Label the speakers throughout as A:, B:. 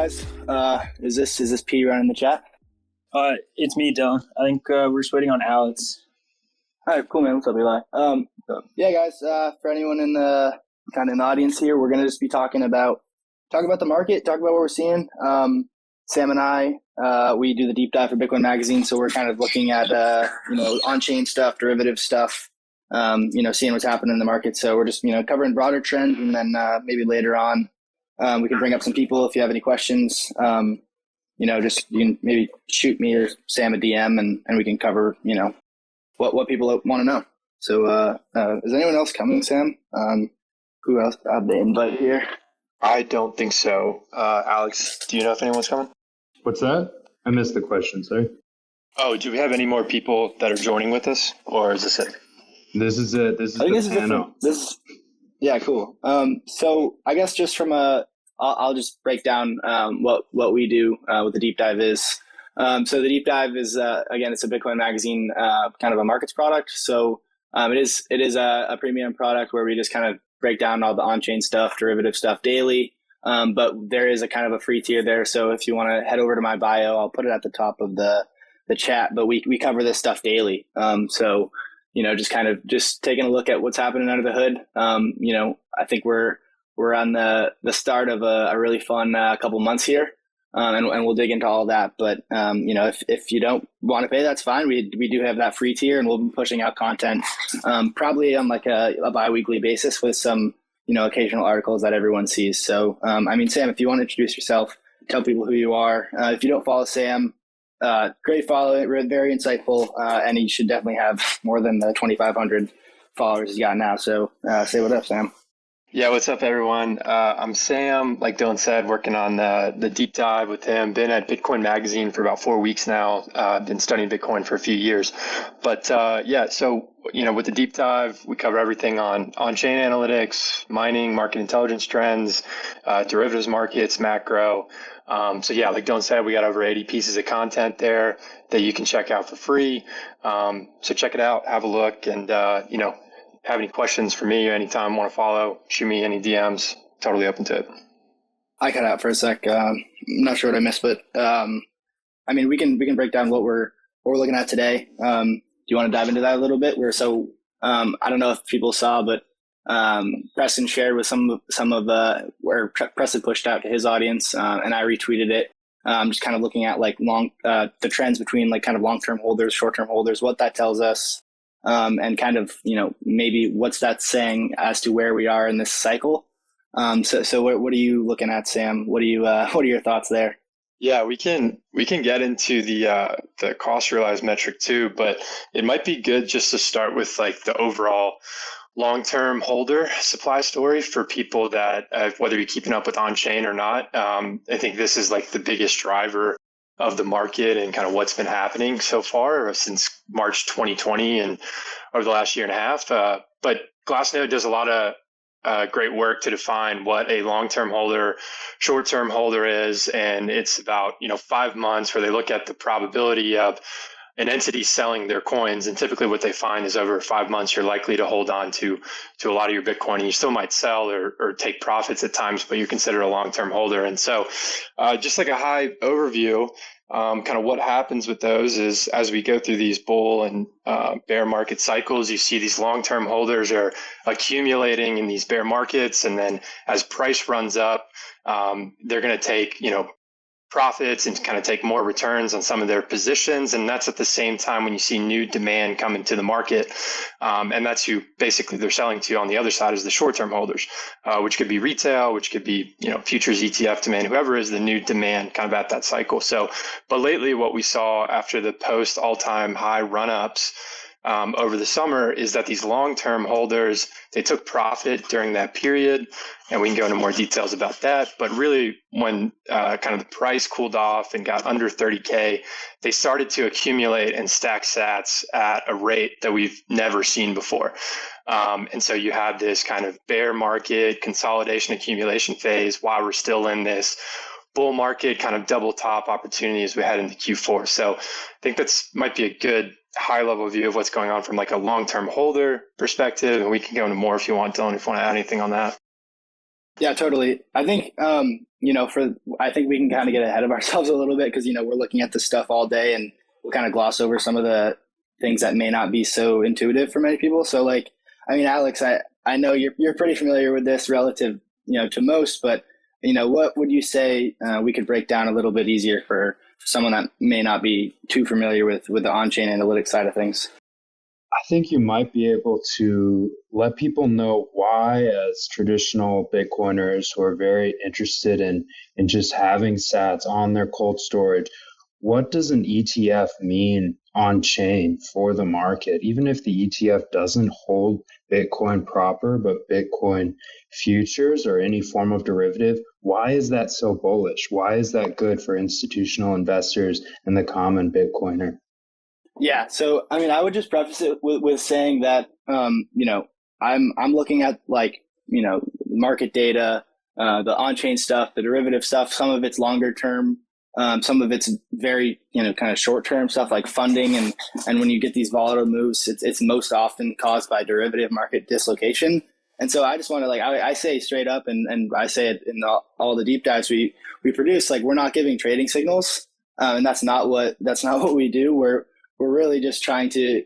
A: guys. Is this P running the chat?
B: It's me, Dylan. I think we're just waiting on Alex.
A: All right, cool, man. What's up, Eli? Yeah, guys. For anyone in the audience here, we're gonna just be talk about the market, talk about what we're seeing. Sam and I, we do the deep dive for Bitcoin Magazine, so we're kind of looking at on-chain stuff, derivative stuff, seeing what's happening in the market. So we're just covering broader trends, and then maybe later on we can bring up some people if you have any questions. Just you can maybe shoot me or Sam a DM, and we can cover what people want to know. So is anyone else coming, Sam? Who else have they invite here?
C: I don't think so. Alex, do you know if anyone's coming?
D: What's that? I missed the question, sorry.
C: Oh, do we have any more people that are joining with us, or is this it?
D: This is it.
A: Yeah, cool. So I guess just from I'll just break down what we do, what the deep dive is. So the deep dive is again, it's a Bitcoin Magazine kind of a markets product. So it is a premium product where we just kind of break down all the on-chain stuff, derivative stuff daily. But there is a kind of a free tier there. So if you want to head over to my bio, I'll put it at the top of the chat. But we cover this stuff daily. So just taking a look at what's happening under the hood. I think we're on the start of a really fun couple months here. And we'll dig into all of that. But, if you don't want to pay, that's fine. We do have that free tier, and we'll be pushing out content probably on like a bi-weekly basis with some, occasional articles that everyone sees. So, Sam, if you want to introduce yourself, tell people who you are. If you don't follow Sam, great follow, very insightful, and he should definitely have more than the 2,500 followers he's got now. So say what up, Sam.
C: Yeah, what's up, everyone? I'm Sam, like Dylan said, working on the deep dive with him. Been at Bitcoin Magazine for about 4 weeks now. Been studying Bitcoin for a few years. But so with the deep dive, we cover everything on-chain analytics, mining, market intelligence trends, derivatives markets, macro. Like Dylan said, we got over 80 pieces of content there that you can check out for free. So check it out, have a look, and have any questions for me or anytime want to follow, shoot me any DMs. Totally open to it.
A: I cut out for a sec. I'm not sure what I missed, but we can break down what we're looking at today. Do you want to dive into that a little bit? I don't know if people saw, but Preston shared with some of where Preston pushed out to his audience, and I retweeted it. Just kind of looking at like the trends between like kind of long-term holders, short-term holders, what that tells us. And kind of, maybe what's that saying as to where we are in this cycle. So what are you looking at, Sam? What are your thoughts there?
C: Yeah, we can get into the cost realized metric too, but it might be good just to start with like the overall long-term holder supply story for people that whether you're keeping up with on-chain or not. I think this is like the biggest driver of the market and kind of what's been happening so far since March 2020 and over the last year and a half. But Glassnode does a lot of great work to define what a long-term holder, short-term holder is. And it's about, 5 months where they look at the probability of an entity selling their coins. And typically what they find is over 5 months, you're likely to hold on to a lot of your Bitcoin, and you still might sell or take profits at times, but you're considered a long-term holder. And so just like a high overview, kind of what happens with those is as we go through these bull and bear market cycles, you see these long-term holders are accumulating in these bear markets. And then as price runs up, they're going to take, profits and kind of take more returns on some of their positions. And that's at the same time when you see new demand come into the market. And that's who basically they're selling to on the other side is the short-term holders, which could be retail, which could be, futures, ETF demand, whoever is the new demand kind of at that cycle. So, but lately what we saw after the post all-time high run-ups over the summer is that these long-term holders, they took profit during that period, and we can go into more details about that. But really, when kind of the price cooled off and got under 30K, they started to accumulate and stack sats at a rate that we've never seen before. And so you have this kind of bear market consolidation accumulation phase while we're still in this bull market kind of double top opportunity as we head into Q4. So I think that's might be a good high level view of what's going on from like a long-term holder perspective. And we can go into more if you want, Dylan, if you want to add anything on that.
A: Yeah, totally. I think, I think we can kind of get ahead of ourselves a little bit because, we're looking at this stuff all day and we'll kind of gloss over some of the things that may not be so intuitive for many people. So like, I mean, Alex, I know you're pretty familiar with this relative, to most, but, what would you say we could break down a little bit easier for someone that may not be too familiar with the on-chain analytics side of things?
D: I think you might be able to let people know why, as traditional Bitcoiners who are very interested in just having sats on their cold storage, what does an ETF mean on chain for the market? Even if the ETF doesn't hold Bitcoin proper, but Bitcoin futures or any form of derivative, why is that so bullish? Why is that good for institutional investors and the common Bitcoiner?
A: Yeah, so I mean, I would just preface it with saying that I'm looking at like market data, the on-chain stuff, the derivative stuff. Some of it's longer term, some of it's very kind of short term stuff like funding, and when you get these volatile moves, it's most often caused by derivative market dislocation. And so I just want to I say straight up, and I say it in all the deep dives we produce. Like we're not giving trading signals, and that's not what we do. We're really just trying to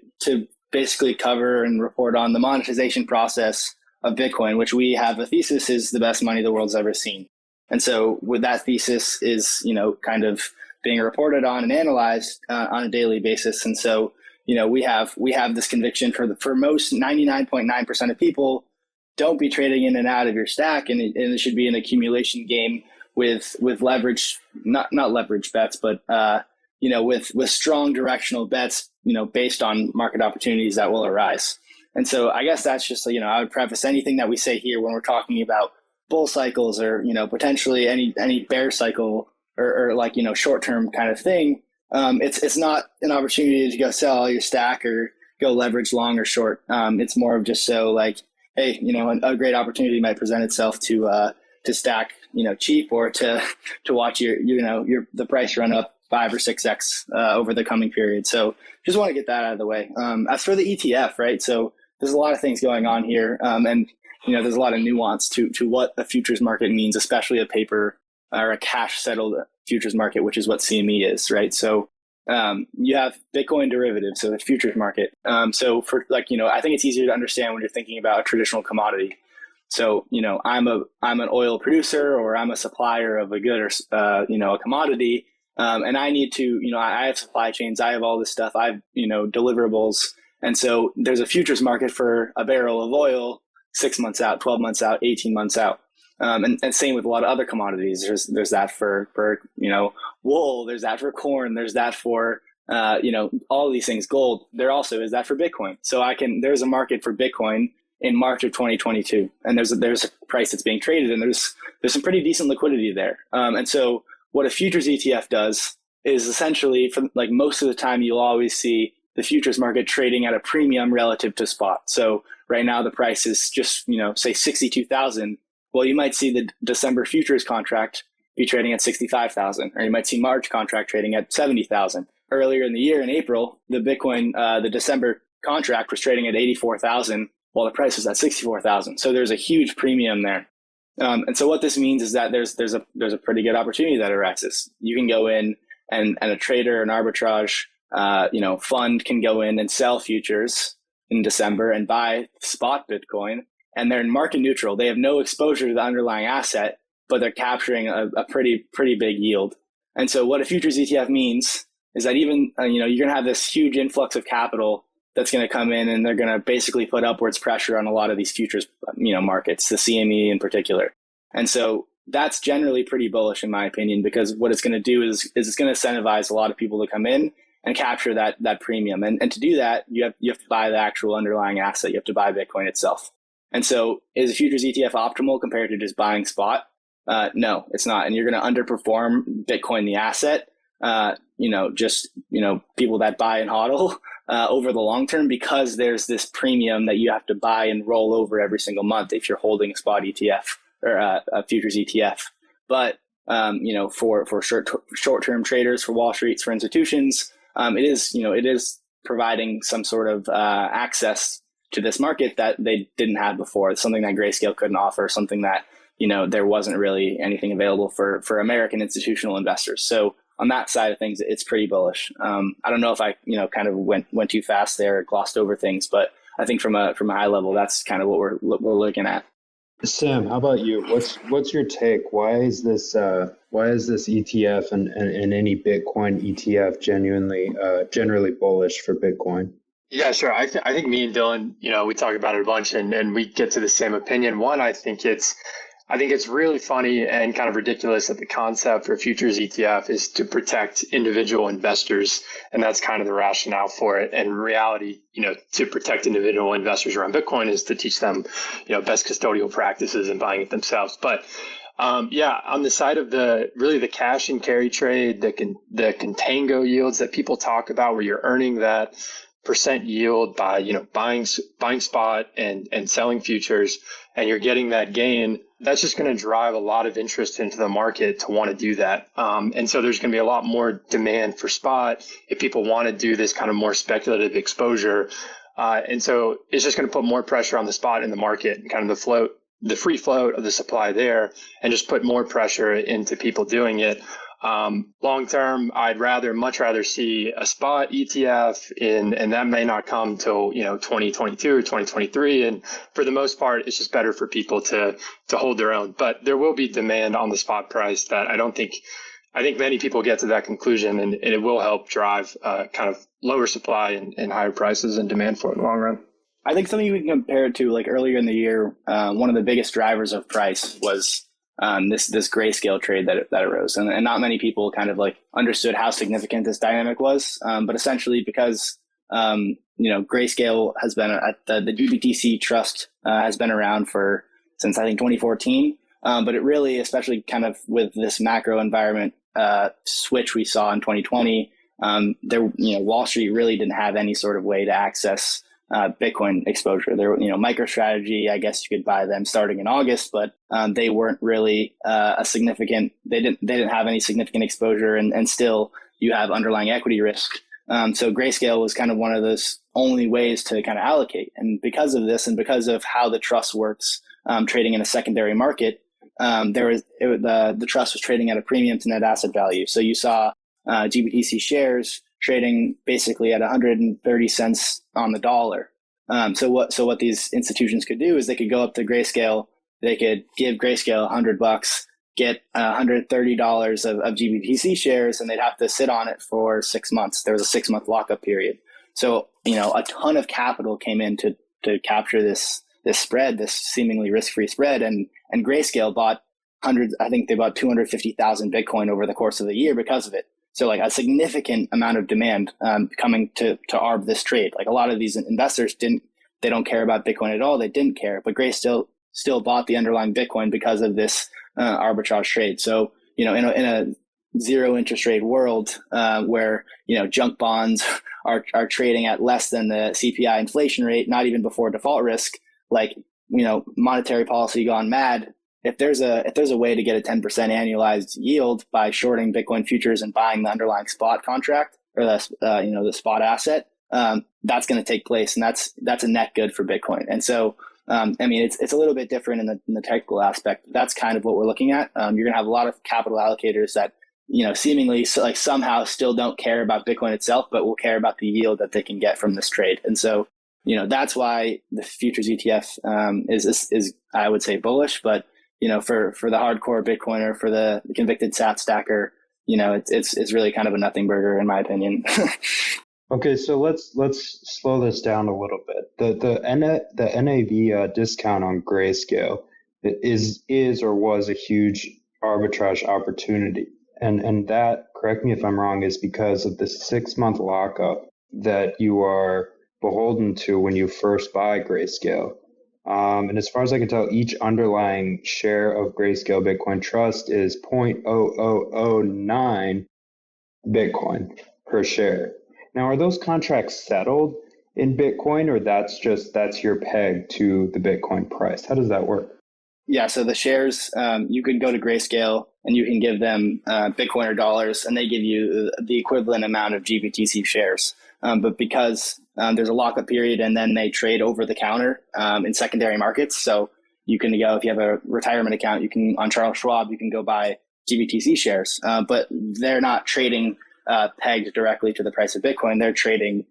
A: basically cover and report on the monetization process of Bitcoin, which we have a thesis is the best money the world's ever seen. And so with that thesis is, kind of being reported on and analyzed on a daily basis. And so, we have this conviction for most 99.9% of people, don't be trading in and out of your stack. And it should be an accumulation game with leverage, not leverage bets, but, with strong directional bets, based on market opportunities that will arise. And so I guess that's just, I would preface anything that we say here when we're talking about bull cycles or, potentially any bear cycle or like, short-term kind of thing. It's not an opportunity to go sell all your stack or go leverage long or short. It's more of just so like, hey, a great opportunity might present itself to stack, cheap or to watch the price run up 5 or 6x over the coming period. So just want to get that out of the way. As for the ETF, right? So there's a lot of things going on here, and there's a lot of nuance to what a futures market means, especially a paper or a cash settled futures market, which is what CME is, right? So you have Bitcoin derivatives, so the futures market. So for I think it's easier to understand when you're thinking about a traditional commodity. So I'm an oil producer or I'm a supplier of a good or a commodity. And I need to, I have supply chains, I have all this stuff, I have, deliverables. And so there's a futures market for a barrel of oil 6 months out, 12 months out, 18 months out. And same with a lot of other commodities. There's that for wool, there's that for corn, there's that for, all of these things, gold. There also is that for Bitcoin. So there's a market for Bitcoin in March of 2022. And there's a price that's being traded and there's some pretty decent liquidity there. And so what a futures ETF does is essentially, for like most of the time, you'll always see the futures market trading at a premium relative to spot. So right now the price is just, say 62,000. Well, you might see the December futures contract be trading at 65,000, or you might see March contract trading at 70,000. Earlier in the year, in April, the Bitcoin, the December contract was trading at 84,000, while the price was at 64,000. So there's a huge premium there. And so what this means is that there's a pretty good opportunity that arises. You can go in and a trader, an arbitrage, fund can go in and sell futures in December and buy spot Bitcoin, and they're market neutral. They have no exposure to the underlying asset, but they're capturing a pretty big yield. And so what a futures ETF means is that even, you're going to have this huge influx of capital that's going to come in, and they're going to basically put upwards pressure on a lot of these futures, markets, the CME in particular. And so that's generally pretty bullish in my opinion, because what it's going to do is it's going to incentivize a lot of people to come in and capture that premium. And to do that, you have to buy the actual underlying asset. You have to buy Bitcoin itself. And so is a futures ETF optimal compared to just buying spot? No, it's not. And you're going to underperform Bitcoin, the asset, people that buy and hodl over the long term, because there's this premium that you have to buy and roll over every single month if you're holding a spot ETF or a futures ETF. But, for short-term traders, for Wall Street, for institutions, it is providing some sort of access to this market that they didn't have before. It's something that Grayscale couldn't offer, something that, there wasn't really anything available for American institutional investors. So on that side of things, it's pretty bullish. I don't know if I kind of went too fast there, glossed over things, but I think from a high level, that's kind of what we're looking at.
D: Sam, how about you? What's your take? Why is this ETF and any Bitcoin ETF generally bullish for Bitcoin?
C: Yeah, sure. I think me and Dylan, we talk about it a bunch, and we get to the same opinion. One, I think it's really funny and kind of ridiculous that the concept for futures ETF is to protect individual investors, and that's kind of the rationale for it. And in reality, to protect individual investors around Bitcoin is to teach them, best custodial practices and buying it themselves. But on the side of the cash and carry trade, the contango yields that people talk about, where you're earning that percent yield by buying spot and selling futures, and you're getting that gain, that's just going to drive a lot of interest into the market to want to do that. And so there's going to be a lot more demand for spot if people want to do this kind of more speculative exposure. And so it's just going to put more pressure on the spot in the market and kind of the free float of the supply there, and just put more pressure into people doing it. Long term, I'd much rather see a spot ETF and that may not come till 2022 or 2023. And for the most part, it's just better for people to hold their own. But there will be demand on the spot price that I think many people get to that conclusion, and it will help drive kind of lower supply and higher prices and demand for it in the long run.
A: I think something we can compare it to, like earlier in the year, one of the biggest drivers of price was this Grayscale trade that arose, and not many people kind of like understood how significant this dynamic was. But essentially, because Grayscale has been the GBTC trust has been around since I think 2014. But it really, especially kind of with this macro environment switch we saw in 2020, Wall Street really didn't have any sort of way to access Bitcoin exposure. There, MicroStrategy, I guess you could buy them starting in August, but they weren't really they didn't have any significant exposure, and still you have underlying equity risk. So Grayscale was kind of one of those only ways to kind of allocate. And because of this, and because of how the trust works, trading in a secondary market, the trust was trading at a premium to net asset value. So you saw GBTC shares trading basically at 130 cents on the dollar. So what these institutions could do is they could go up to Grayscale, they could give Grayscale $100, get $130 of GBTC shares, and they'd have to sit on it for 6 months. There was a 6-month lockup period. So a ton of capital came in to capture this spread, this seemingly risk-free spread, and Grayscale bought hundreds. I think they bought 250,000 Bitcoin over the course of the year because of it. So like a significant amount of demand coming to arb this trade. Like a lot of these investors they don't care about Bitcoin at all. They didn't care, but Grayscale still bought the underlying Bitcoin because of this arbitrage trade. So, in a zero interest rate world where, junk bonds are trading at less than the CPI inflation rate, not even before default risk, like, monetary policy gone mad. If there's a way to get a 10% annualized yield by shorting Bitcoin futures and buying the underlying spot contract or the spot asset, that's going to take place, and that's a net good for Bitcoin. And so, it's a little bit different in the technical aspect. That's kind of what we're looking at. You're going to have a lot of capital allocators that seemingly like somehow still don't care about Bitcoin itself, but will care about the yield that they can get from this trade. And so, that's why the futures ETF is I would say bullish, but for the hardcore Bitcoiner, for the convicted sat stacker, it's really kind of a nothing burger in my opinion.
D: Okay, so let's slow this down a little bit. The NAV discount on Grayscale is or was a huge arbitrage opportunity, and that, correct me if I'm wrong, is because of the 6-month lockup that you are beholden to when you first buy Grayscale. And as far as I can tell, each underlying share of Grayscale Bitcoin Trust is 0.0009 Bitcoin per share. Now, are those contracts settled in Bitcoin, or that's your peg to the Bitcoin price? How does that work?
A: Yeah, so the shares, you can go to Grayscale and you can give them Bitcoin or dollars, and they give you the equivalent amount of GBTC shares. But because there's a lockup period and then they trade over the counter in secondary markets, so you can go, if you have a retirement account, you can, on Charles Schwab, you can go buy GBTC shares, but they're not trading pegged directly to the price of Bitcoin. They're trading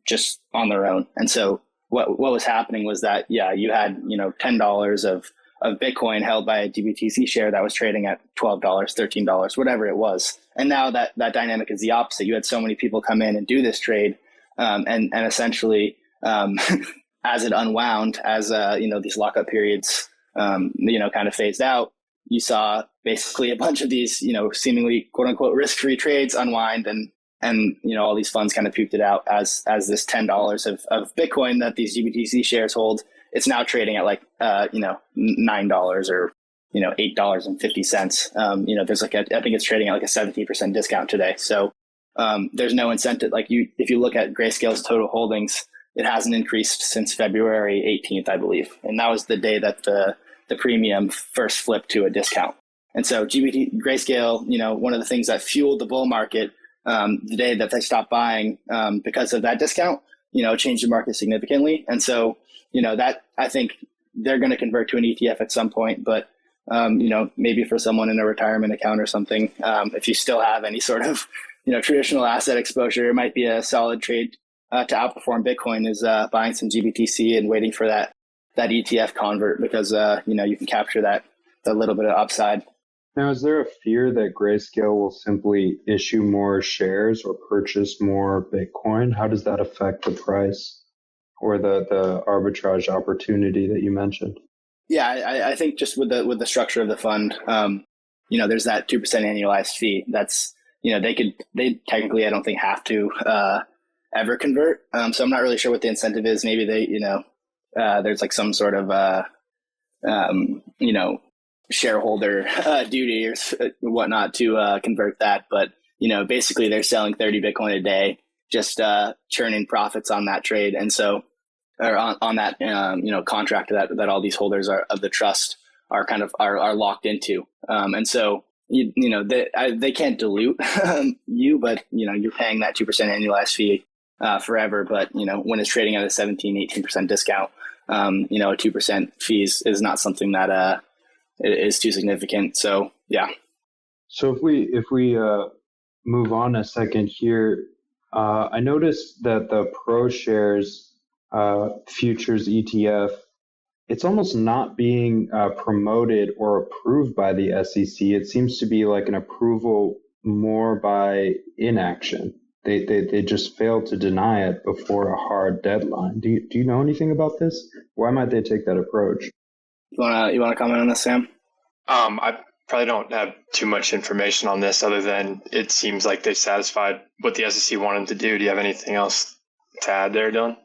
A: just on their own. And so what was happening was that, you had, $10 of Bitcoin held by a GBTC share that was trading at $12, $13, whatever it was. And now that dynamic is the opposite. You had so many people come in and do this trade, and essentially, as it unwound, as these lockup periods, kind of phased out, you saw basically a bunch of these, seemingly quote unquote risk-free trades unwind, and all these funds kind of puked it out as this $10 of Bitcoin that these GBTC shares hold. It's now trading at like $9 or $8.50. There's I think it's trading at like a 17% discount today. So there's no incentive. If you look at Grayscale's total holdings, it hasn't increased since February 18th, I believe, and that was the day that the premium first flipped to a discount. And so Grayscale, one of the things that fueled the bull market, the day that they stopped buying because of that discount, changed the market significantly. And so, that I think they're going to convert to an ETF at some point, but maybe for someone in a retirement account or something, if you still have any sort of, traditional asset exposure, it might be a solid trade to outperform Bitcoin is buying some GBTC and waiting for that ETF convert, because, you can capture the little bit of upside.
D: Now, is there a fear that Grayscale will simply issue more shares or purchase more Bitcoin? How does that affect the price or the arbitrage opportunity that you mentioned?
A: Yeah, I think just with the structure of the fund, there's that 2% annualized fee. That's, they technically, I don't think, have to ever convert. So I'm not really sure what the incentive is. Maybe they, there's like some sort of, shareholder duty or whatnot to convert that. But, basically they're selling 30 Bitcoin a day, just churning profits on that trade. And so, or on that, contract that all these holders of the trust are locked into. And so, they can't dilute you, but, you're paying that 2% annualized fee forever. But, when it's trading at a 17-18% discount, a 2% fees is not something that is too significant. So, yeah.
D: So if we move on a second here, I noticed that the ProShares futures ETF, it's almost not being promoted or approved by the SEC. It seems to be like an approval more by inaction. They just failed to deny it before a hard deadline. Do you know anything about this? Why might they take that approach?
A: You wanna comment on this, Sam?
C: I probably don't have too much information on this other than it seems like they satisfied what the SEC wanted to do. Do you have anything else to add there, Dylan?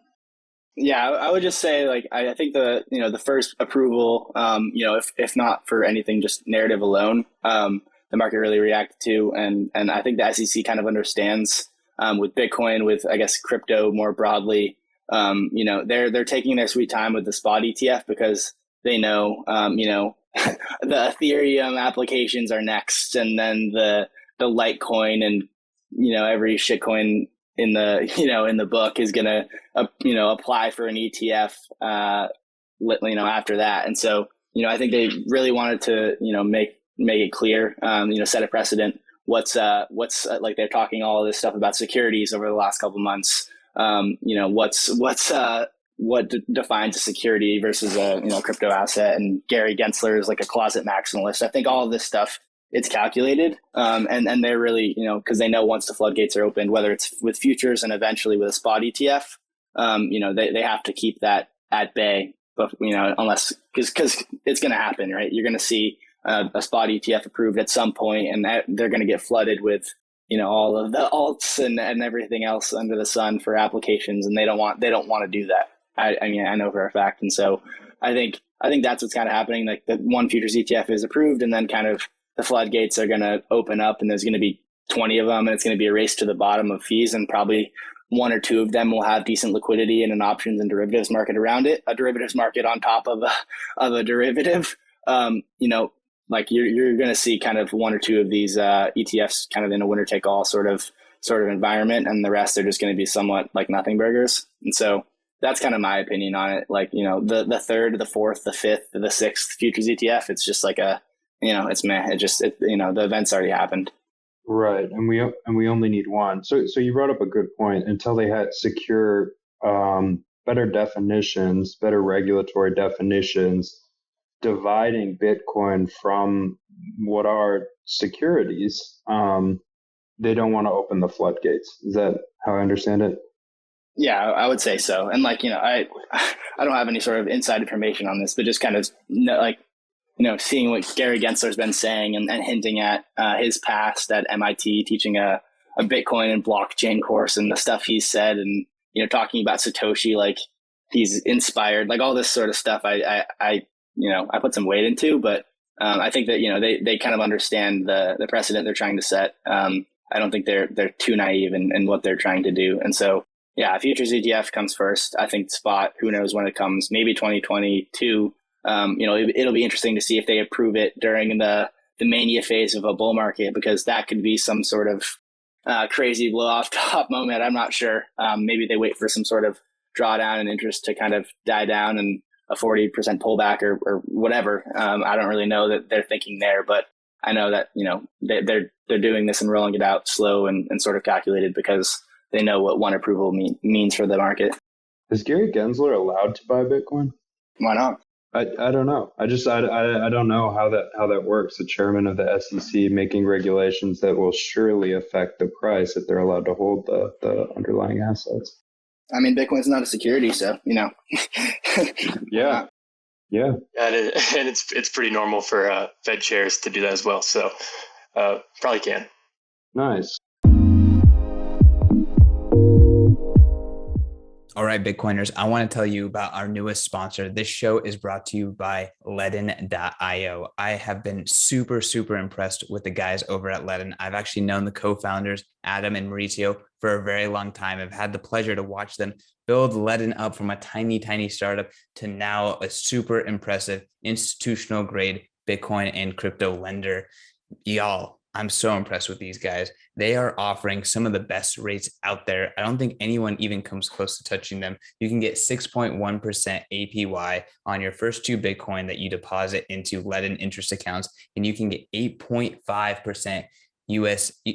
A: Yeah, I would just say, I think the first approval, if not for anything, just narrative alone, the market really reacted to, and I think the SEC kind of understands with Bitcoin, with I guess crypto more broadly, they're taking their sweet time with the spot ETF because they know, the Ethereum applications are next, and then the Litecoin and every shitcoin in the book is gonna apply for an ETF after that. And so I think they really wanted to make it clear, set a precedent. What's like they're talking all this stuff about securities over the last couple of months. What defines a security versus a crypto asset, and Gary Gensler is like a closet maximalist. I think all of this stuff, it's calculated, and they're really because they know once the floodgates are opened, whether it's with futures and eventually with a spot ETF, they have to keep that at bay. But unless because it's going to happen, right? You're going to see a spot ETF approved at some point, and they're going to get flooded with all of the alts and everything else under the sun for applications, and they don't want to do that. I mean, I know for a fact. And so I think that's what's kind of happening. Like the one futures ETF is approved, and then kind of the floodgates are going to open up, and there's going to be 20 of them, and it's going to be a race to the bottom of fees, and probably one or two of them will have decent liquidity in an options and derivatives market around it, a derivatives market on top of a derivative. Like you're going to see kind of one or two of these ETFs kind of in a winner take all sort of environment, and the rest are just going to be somewhat like nothing burgers. And so that's kind of my opinion on it. Like, the third, the fourth, the fifth, the sixth futures ETF, it's just like it's meh. The event's already happened.
D: Right, and we only need one. So you brought up a good point. Until they had secure better definitions, better regulatory definitions, dividing Bitcoin from what are securities, they don't want to open the floodgates. Is that how I understand it?
A: Yeah, I would say so. And I don't have any sort of inside information on this, but just kind of seeing what Gary Gensler's been saying and hinting at his past at MIT, teaching a Bitcoin and blockchain course, and the stuff he's said, and talking about Satoshi, like he's inspired, like all this sort of stuff. I put some weight into, but I think that they kind of understand the precedent they're trying to set. I don't think they're too naive in what they're trying to do, and so yeah, futures ETF comes first. I think spot, who knows when it comes, maybe 2022. It'll be interesting to see if they approve it during the mania phase of a bull market, because that could be some sort of crazy blow off top moment. I'm not sure. Maybe they wait for some sort of drawdown and interest to kind of die down and a 40% pullback or whatever. I don't really know that they're thinking there, but I know that they're doing this and rolling it out slow and sort of calculated, because they know what one approval means for the market.
D: Is Gary Gensler allowed to buy Bitcoin?
A: Why not?
D: I don't know. I don't know how that works. The chairman of the SEC making regulations that will surely affect the price if they're allowed to hold the underlying assets.
A: I mean, Bitcoin's not a security, so
D: Yeah. Yeah.
C: And it's pretty normal for Fed chairs to do that as well. So probably can.
D: Nice.
E: All right, Bitcoiners, I want to tell you about our newest sponsor. This show is brought to you by Ledn.io. I have been super, super impressed with the guys over at Ledn. I've actually known the co-founders, Adam and Mauricio, for a very long time. I've had the pleasure to watch them build Ledn up from a tiny, tiny startup to now a super impressive institutional grade Bitcoin and crypto lender. Y'all, I'm so impressed with these guys. They are offering some of the best rates out there. I don't think anyone even comes close to touching them. You can get 6.1% APY on your first 2 Bitcoin that you deposit into Ledn interest accounts, and you can get 8.5%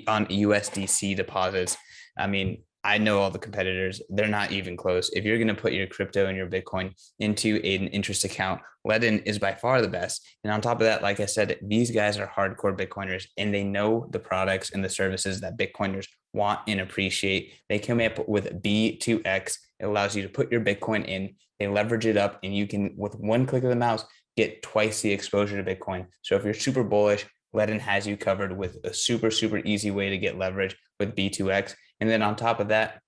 E: on USDC deposits. I mean, I know all the competitors. They're not even close. If you're going to put your crypto and your Bitcoin into an interest account, Ledn is by far the best. And on top of that, like I said, these guys are hardcore Bitcoiners, and they know the products and the services that Bitcoiners want and appreciate. They come up with B2X. It allows you to put your Bitcoin in, they leverage it up, and you can, with one click of the mouse, get twice the exposure to Bitcoin. So if you're super bullish, Ledn has you covered with a super, super easy way to get leverage with B2X. And then on top of that,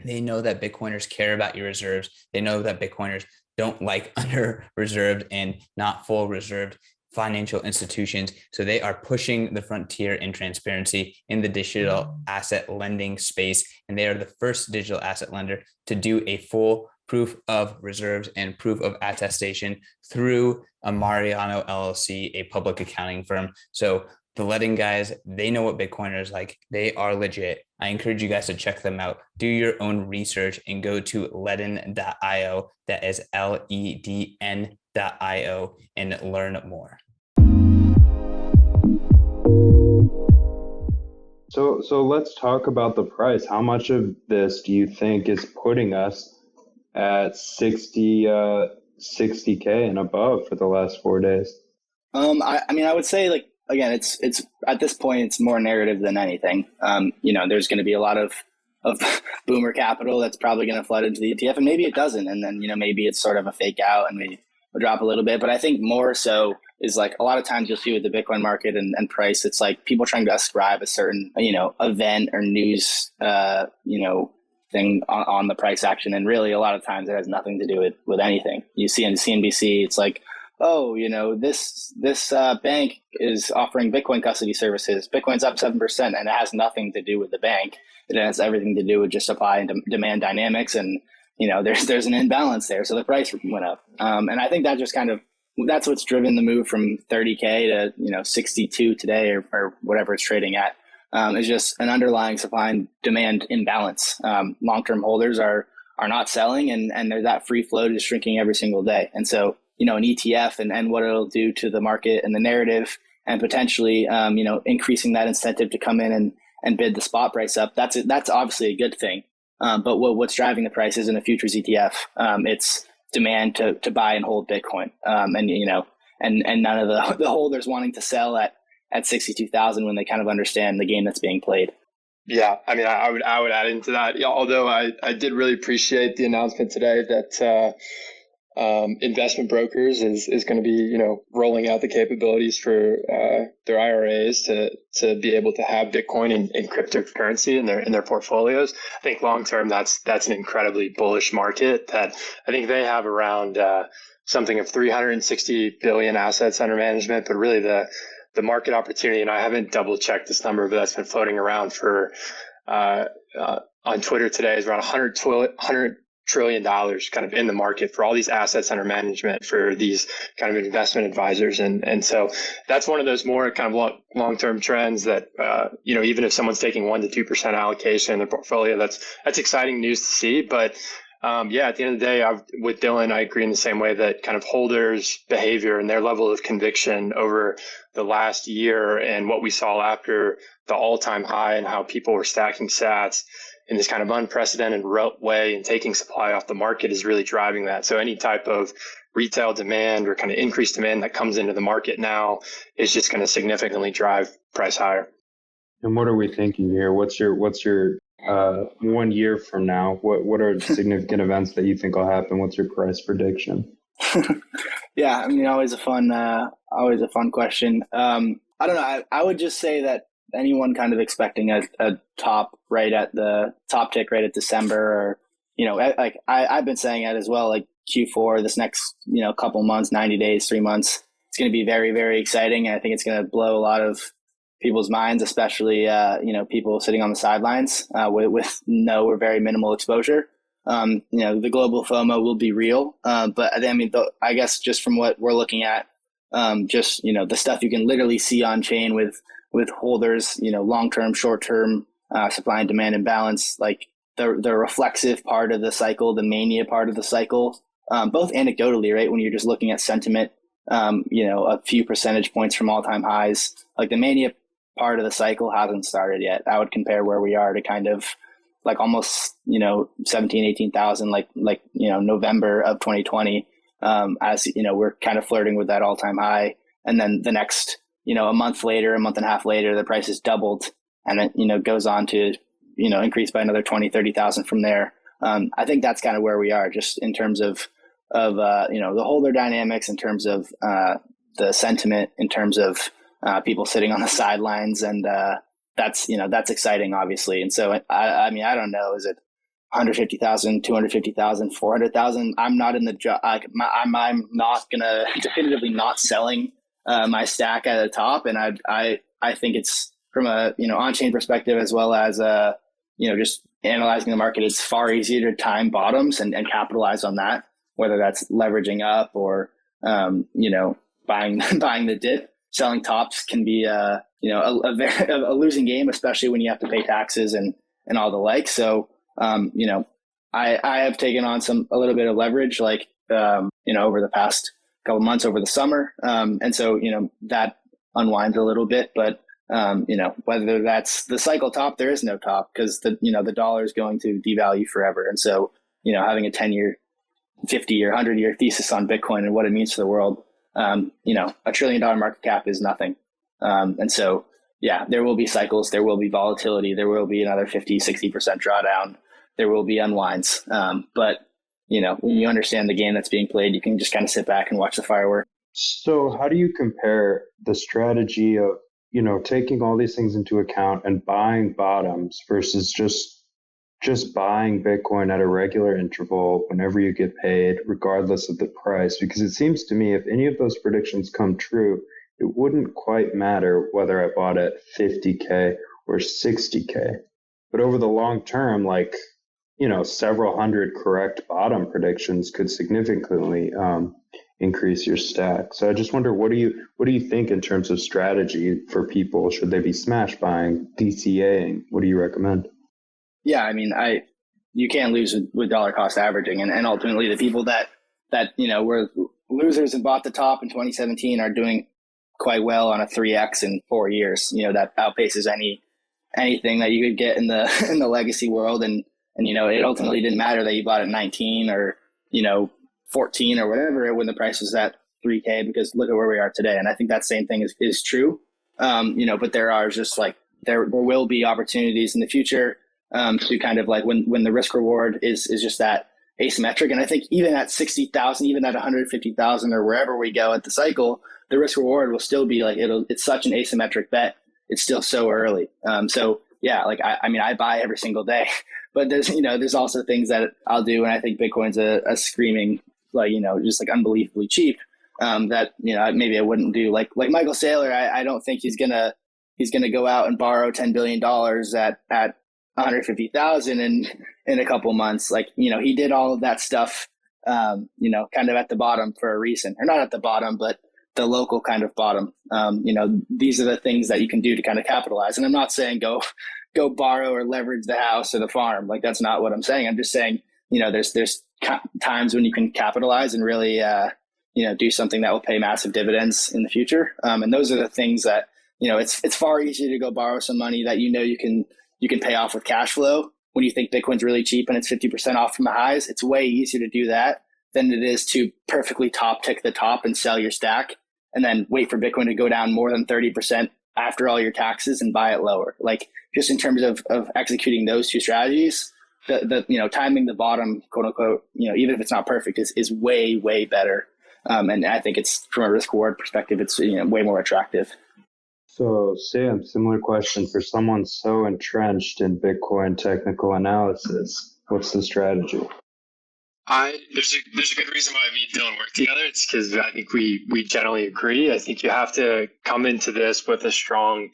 E: they know that Bitcoiners care about your reserves. They know that Bitcoiners don't like under reserved and not full reserved financial institutions. So they are pushing the frontier in transparency in the digital asset lending space. And they are the first digital asset lender to do a full proof of reserves and proof of attestation through a Mariano LLC, a public accounting firm. So the Ledn guys, they know what Bitcoiners like. They are legit. I encourage you guys to check them out. Do your own research and go to Ledn.io. That is LEDN.io and learn more.
D: So let's talk about the price. How much of this do you think is putting us at 60K and above for the last 4 days?
A: I mean, I would say, like, again, it's at this point, it's more narrative than anything. There's going to be a lot of boomer capital that's probably going to flood into the ETF, and maybe it doesn't. And then, maybe it's sort of a fake out and we will drop a little bit. But I think more so is, like, a lot of times you'll see with the Bitcoin market and price, it's like people trying to ascribe a certain, event or news, thing on the price action. And really, a lot of times it has nothing to do with anything. You see on CNBC, it's like, oh, this bank is offering Bitcoin custody services. Bitcoin's up 7%, and it has nothing to do with the bank. It has everything to do with just supply and demand dynamics, and there's an imbalance there, so the price went up. And I think that just that's what's driven the move from 30K to 62 today or whatever it's trading at. Is just an underlying supply and demand imbalance. Long-term holders are are not selling, and that free float is shrinking every single day. And so, an ETF and what it'll do to the market and the narrative, and potentially, increasing that incentive to come in and bid the spot price up. That's obviously a good thing. But what's driving the price isn't a futures ETF. It's demand to buy and hold Bitcoin. And none of the holders wanting to sell at 62,000 when they kind of understand the game that's being played.
C: Yeah, I mean, I would add into that. Although I did really appreciate the announcement today that investment brokers is going to be rolling out the capabilities for their IRAs to be able to have Bitcoin and cryptocurrency in their portfolios. I think long term that's an incredibly bullish market that I think they have around something of 360 billion assets under management, but really the market opportunity, and I haven't double checked this number, but that's been floating around for on Twitter today, is around $100 trillion kind of in the market for all these assets under management for these kind of investment advisors. And so that's one of those more kind of long-term trends that, even if someone's taking 1% to 2% allocation in their portfolio, that's exciting news to see. But at the end of the day, with Dylan, I agree in the same way that kind of holders' behavior and their level of conviction over the last year and what we saw after the all-time high and how people were stacking sats in this kind of unprecedented way and taking supply off the market is really driving that. So any type of retail demand or kind of increased demand that comes into the market now is just going to significantly drive price higher.
D: And what are we thinking here? What's your 1 year from now? What are significant events that you think will happen? What's your price prediction?
A: Yeah, I mean, always a fun question. I don't know. I would just say that anyone kind of expecting a top right at the top tick right at December, or like I've been saying it as well, like Q4 this next couple months, 90 days, 3 months, it's going to be very, very exciting. And I think it's going to blow a lot of people's minds, especially people sitting on the sidelines with no or very minimal exposure. The global FOMO will be real, but I mean, I guess just from what we're looking at, the stuff you can literally see on chain with holders, long-term, short-term supply and demand imbalance, like the reflexive part of the cycle, the mania part of the cycle, both anecdotally, right? When you're just looking at sentiment, a few percentage points from all-time highs, like the mania part of the cycle hasn't started yet. I would compare where we are to kind of like almost, 17, 18,000, like November of 2020, as, we're kind of flirting with that all-time high. And then the next, a month and a half later, the price has doubled, and it, goes on to, increase by another 20, 30,000 from there. I think that's kind of where we are just in terms of the holder dynamics, in terms of the sentiment, in terms of people sitting on the sidelines. And that's exciting, obviously. And so, I mean, I don't know, is it 150,000, 250,000, 400,000? I'm not in the job. I'm not going to definitively not selling my stack at the top. And I think it's from a, on-chain perspective, as well as, just analyzing the market, it's far easier to time bottoms and capitalize on that, whether that's leveraging up or, buying the dip. Selling tops can be, a losing game, especially when you have to pay taxes and all the like. So, I have taken on a little bit of leverage, like, over the past couple months over the summer. And so, that unwinds a little bit, but, whether that's the cycle top, there is no top because the dollar is going to devalue forever. And so, having a 10-year, 50-year, 100-year thesis on Bitcoin and what it means for the world, $1 trillion market cap is nothing. And so, there will be cycles, there will be volatility, there will be another 50, 60% drawdown, there will be unwinds. But, when you understand the game that's being played, you can just kind of sit back and watch the fireworks.
D: So how do you compare the strategy of, taking all these things into account and buying bottoms versus just buying Bitcoin at a regular interval whenever you get paid, regardless of the price? Because it seems to me if any of those predictions come true, it wouldn't quite matter whether I bought at 50K or 60K. But over the long term, like, several hundred correct bottom predictions could significantly increase your stack. So I just wonder, what do you think in terms of strategy for people? Should they be smash buying, DCAing? What do you recommend?
A: Yeah, I mean, you can't lose with dollar cost averaging. And ultimately the people that, were losers and bought the top in 2017 are doing quite well on a 3x in 4 years. That outpaces anything that you could get in the in the legacy world. And it ultimately didn't matter that you bought at 19 or 14 or whatever when the price was at 3K, because look at where we are today. And I think that same thing is true. But there are just like there will be opportunities in the future to kind of like when the risk reward is just that asymmetric. And I think even at 60,000, even at 150,000 or wherever we go at the cycle, the risk reward will still be like it's such an asymmetric bet. It's still so early. So yeah, like I buy every single day, but there's also things that I'll do, and I think Bitcoin's a screaming just like unbelievably cheap that maybe I wouldn't do. Like Michael Saylor, I don't think he's gonna go out and borrow $10 billion at 150,000 in a couple months. Like he did all of that stuff kind of at the bottom for a reason, or not at the bottom, but the local kind of bottom. These are the things that you can do to kind of capitalize. And I'm not saying go borrow or leverage the house or the farm. Like that's not what I'm saying. I'm just saying, there's times when you can capitalize and really, do something that will pay massive dividends in the future. And those are the things that, it's far easier to go borrow some money that, you can pay off with cash flow. When you think Bitcoin's really cheap and it's 50% off from the highs, it's way easier to do that than it is to perfectly top tick the top and sell your stack and then wait for Bitcoin to go down more than 30% after all your taxes and buy it lower. Like just in terms of executing those two strategies, the timing the bottom, quote unquote, even if it's not perfect, is way, way better. And I think it's from a risk reward perspective, it's way more attractive.
D: So Sam, similar question for someone so entrenched in Bitcoin technical analysis, what's the strategy?
C: There's a good reason why me and Dylan work together. It's because I think we generally agree. I think you have to come into this with a strong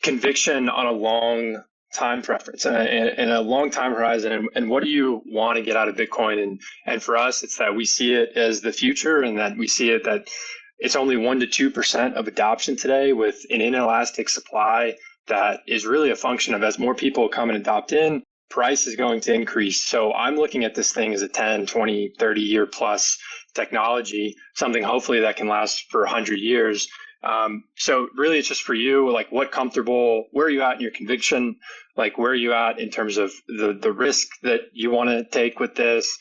C: conviction on a long time preference and a long time horizon. And what do you want to get out of Bitcoin? And for us, it's that we see it as the future, and that we see it that it's only 1% to 2% of adoption today with an inelastic supply that is really a function of as more people come and adopt in, price is going to increase. So I'm looking at this thing as a 10, 20, 30 year plus technology, something hopefully that can last for 100 years. So really it's just for you, like where are you at in your conviction? Like where are you at in terms of the risk that you want to take with this?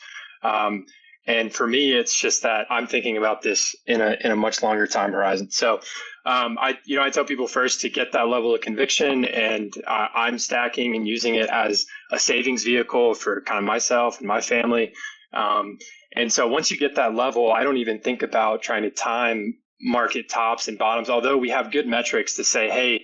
C: And for me, it's just that I'm thinking about this in a much longer time horizon. So I tell people first to get that level of conviction, and I'm stacking and using it as a savings vehicle for kind of myself and my family. And so once you get that level, I don't even think about trying to time market tops and bottoms, although we have good metrics to say, hey,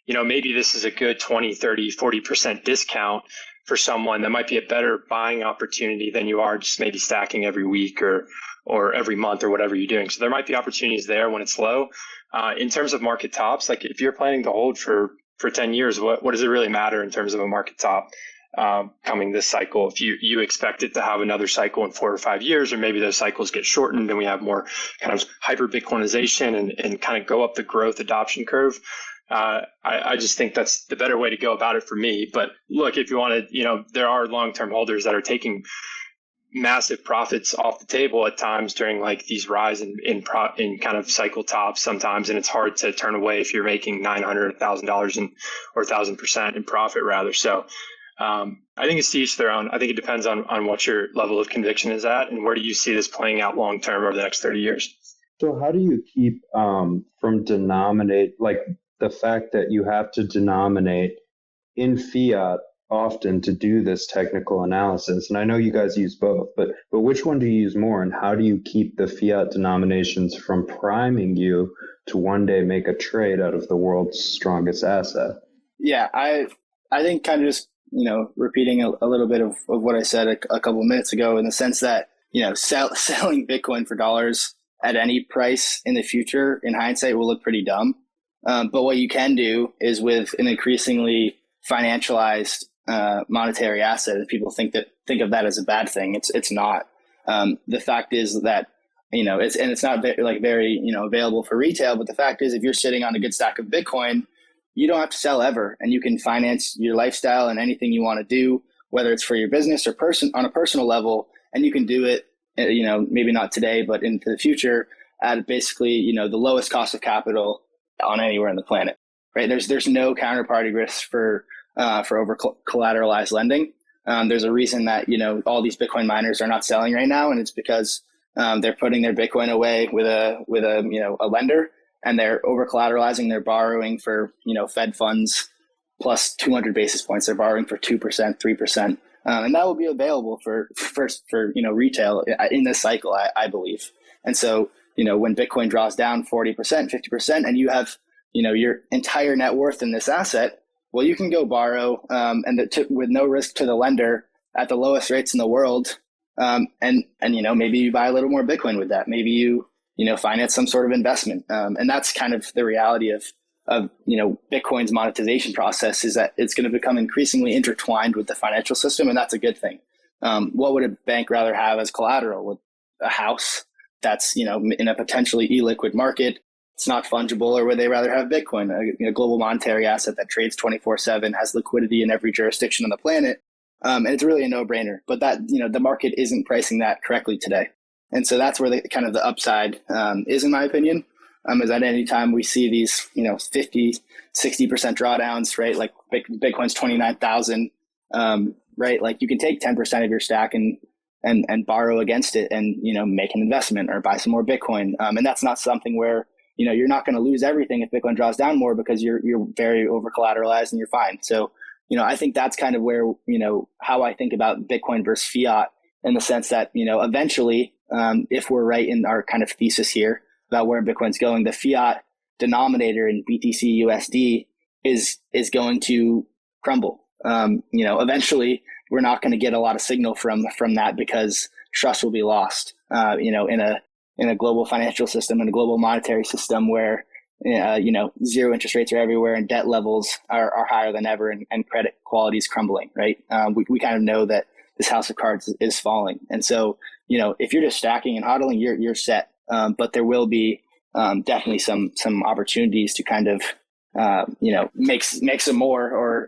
C: maybe this is a good 20, 30, 40% discount for someone. That might be a better buying opportunity than you are just maybe stacking every week or every month or whatever you're doing. So there might be opportunities there when it's low. In terms of market tops, like if you're planning to hold for 10 years, what does it really matter in terms of a market top coming this cycle? If you expect it to have another cycle in 4 or 5 years, or maybe those cycles get shortened and we have more kind of hyper Bitcoinization and kind of go up the growth adoption curve. I just think that's the better way to go about it for me. But look, if you want to, there are long-term holders that are taking massive profits off the table at times during like these rise in kind of cycle tops sometimes. And it's hard to turn away if you're making $900, $1,000 or 1,000% in profit rather. So I think it's to each their own. I think it depends on what your level of conviction is at and where do you see this playing out long-term over the next 30 years.
D: So how do you keep from the fact that you have to denominate in fiat often to do this technical analysis? And I know you guys use both, but which one do you use more, and how do you keep the fiat denominations from priming you to one day make a trade out of the world's strongest asset? Yeah,
A: I think kind of just, repeating a little bit of what I said a couple of minutes ago, in the sense that, selling Bitcoin for dollars at any price in the future, in hindsight, will look pretty dumb. But what you can do is with an increasingly financialized monetary asset, and people think of that as a bad thing. It's not. The fact is that it's not very available for retail. But the fact is, if you're sitting on a good stack of Bitcoin, you don't have to sell ever, and you can finance your lifestyle and anything you want to do whether it's for your business or on a personal level, and you can do it, maybe not today, but into the future at basically, the lowest cost of capital on anywhere on the planet, right? There's no counterparty risk for over collateralized lending. There's a reason that, all these Bitcoin miners are not selling right now. And it's because they're putting their Bitcoin away with a lender, and they're over collateralizing. They're borrowing for, Fed funds plus 200 basis points. They're borrowing for 2%, 3%. And that will be available for retail in this cycle, I believe. And so, when Bitcoin draws down 40%, 50%, and you have, your entire net worth in this asset, well, you can go borrow with no risk to the lender at the lowest rates in the world. And maybe you buy a little more Bitcoin with that. Maybe you finance some sort of investment. And that's kind of the reality of Bitcoin's monetization process, is that it's going to become increasingly intertwined with the financial system. And that's a good thing. What would a bank rather have as collateral? With a house that's, in a potentially illiquid market, it's not fungible, or would they rather have Bitcoin, a global monetary asset that trades 24/7, has liquidity in every jurisdiction on the planet? And it's really a no-brainer, but that, the market isn't pricing that correctly today. And so that's where the upside is, in my opinion, is at any time we see these, 50, 60% drawdowns, right? Like Bitcoin's 29,000, right? Like you can take 10% of your stack and borrow against it and, make an investment or buy some more Bitcoin. And that's not something where, you're not going to lose everything if Bitcoin draws down more, because you're very over collateralized and you're fine. So, I think that's kind of where, how I think about Bitcoin versus fiat, in the sense that, eventually, if we're right in our kind of thesis here about where Bitcoin's going, the fiat denominator in BTC USD is going to crumble. Eventually we're not going to get a lot of signal from that, because trust will be lost, in a global financial system and a global monetary system where, zero interest rates are everywhere and debt levels are higher than ever, and credit quality is crumbling, right? We kind of know that this house of cards is falling. And so, if you're just stacking and hodling, you're set. But there will be definitely some opportunities to kind of, make some more, or,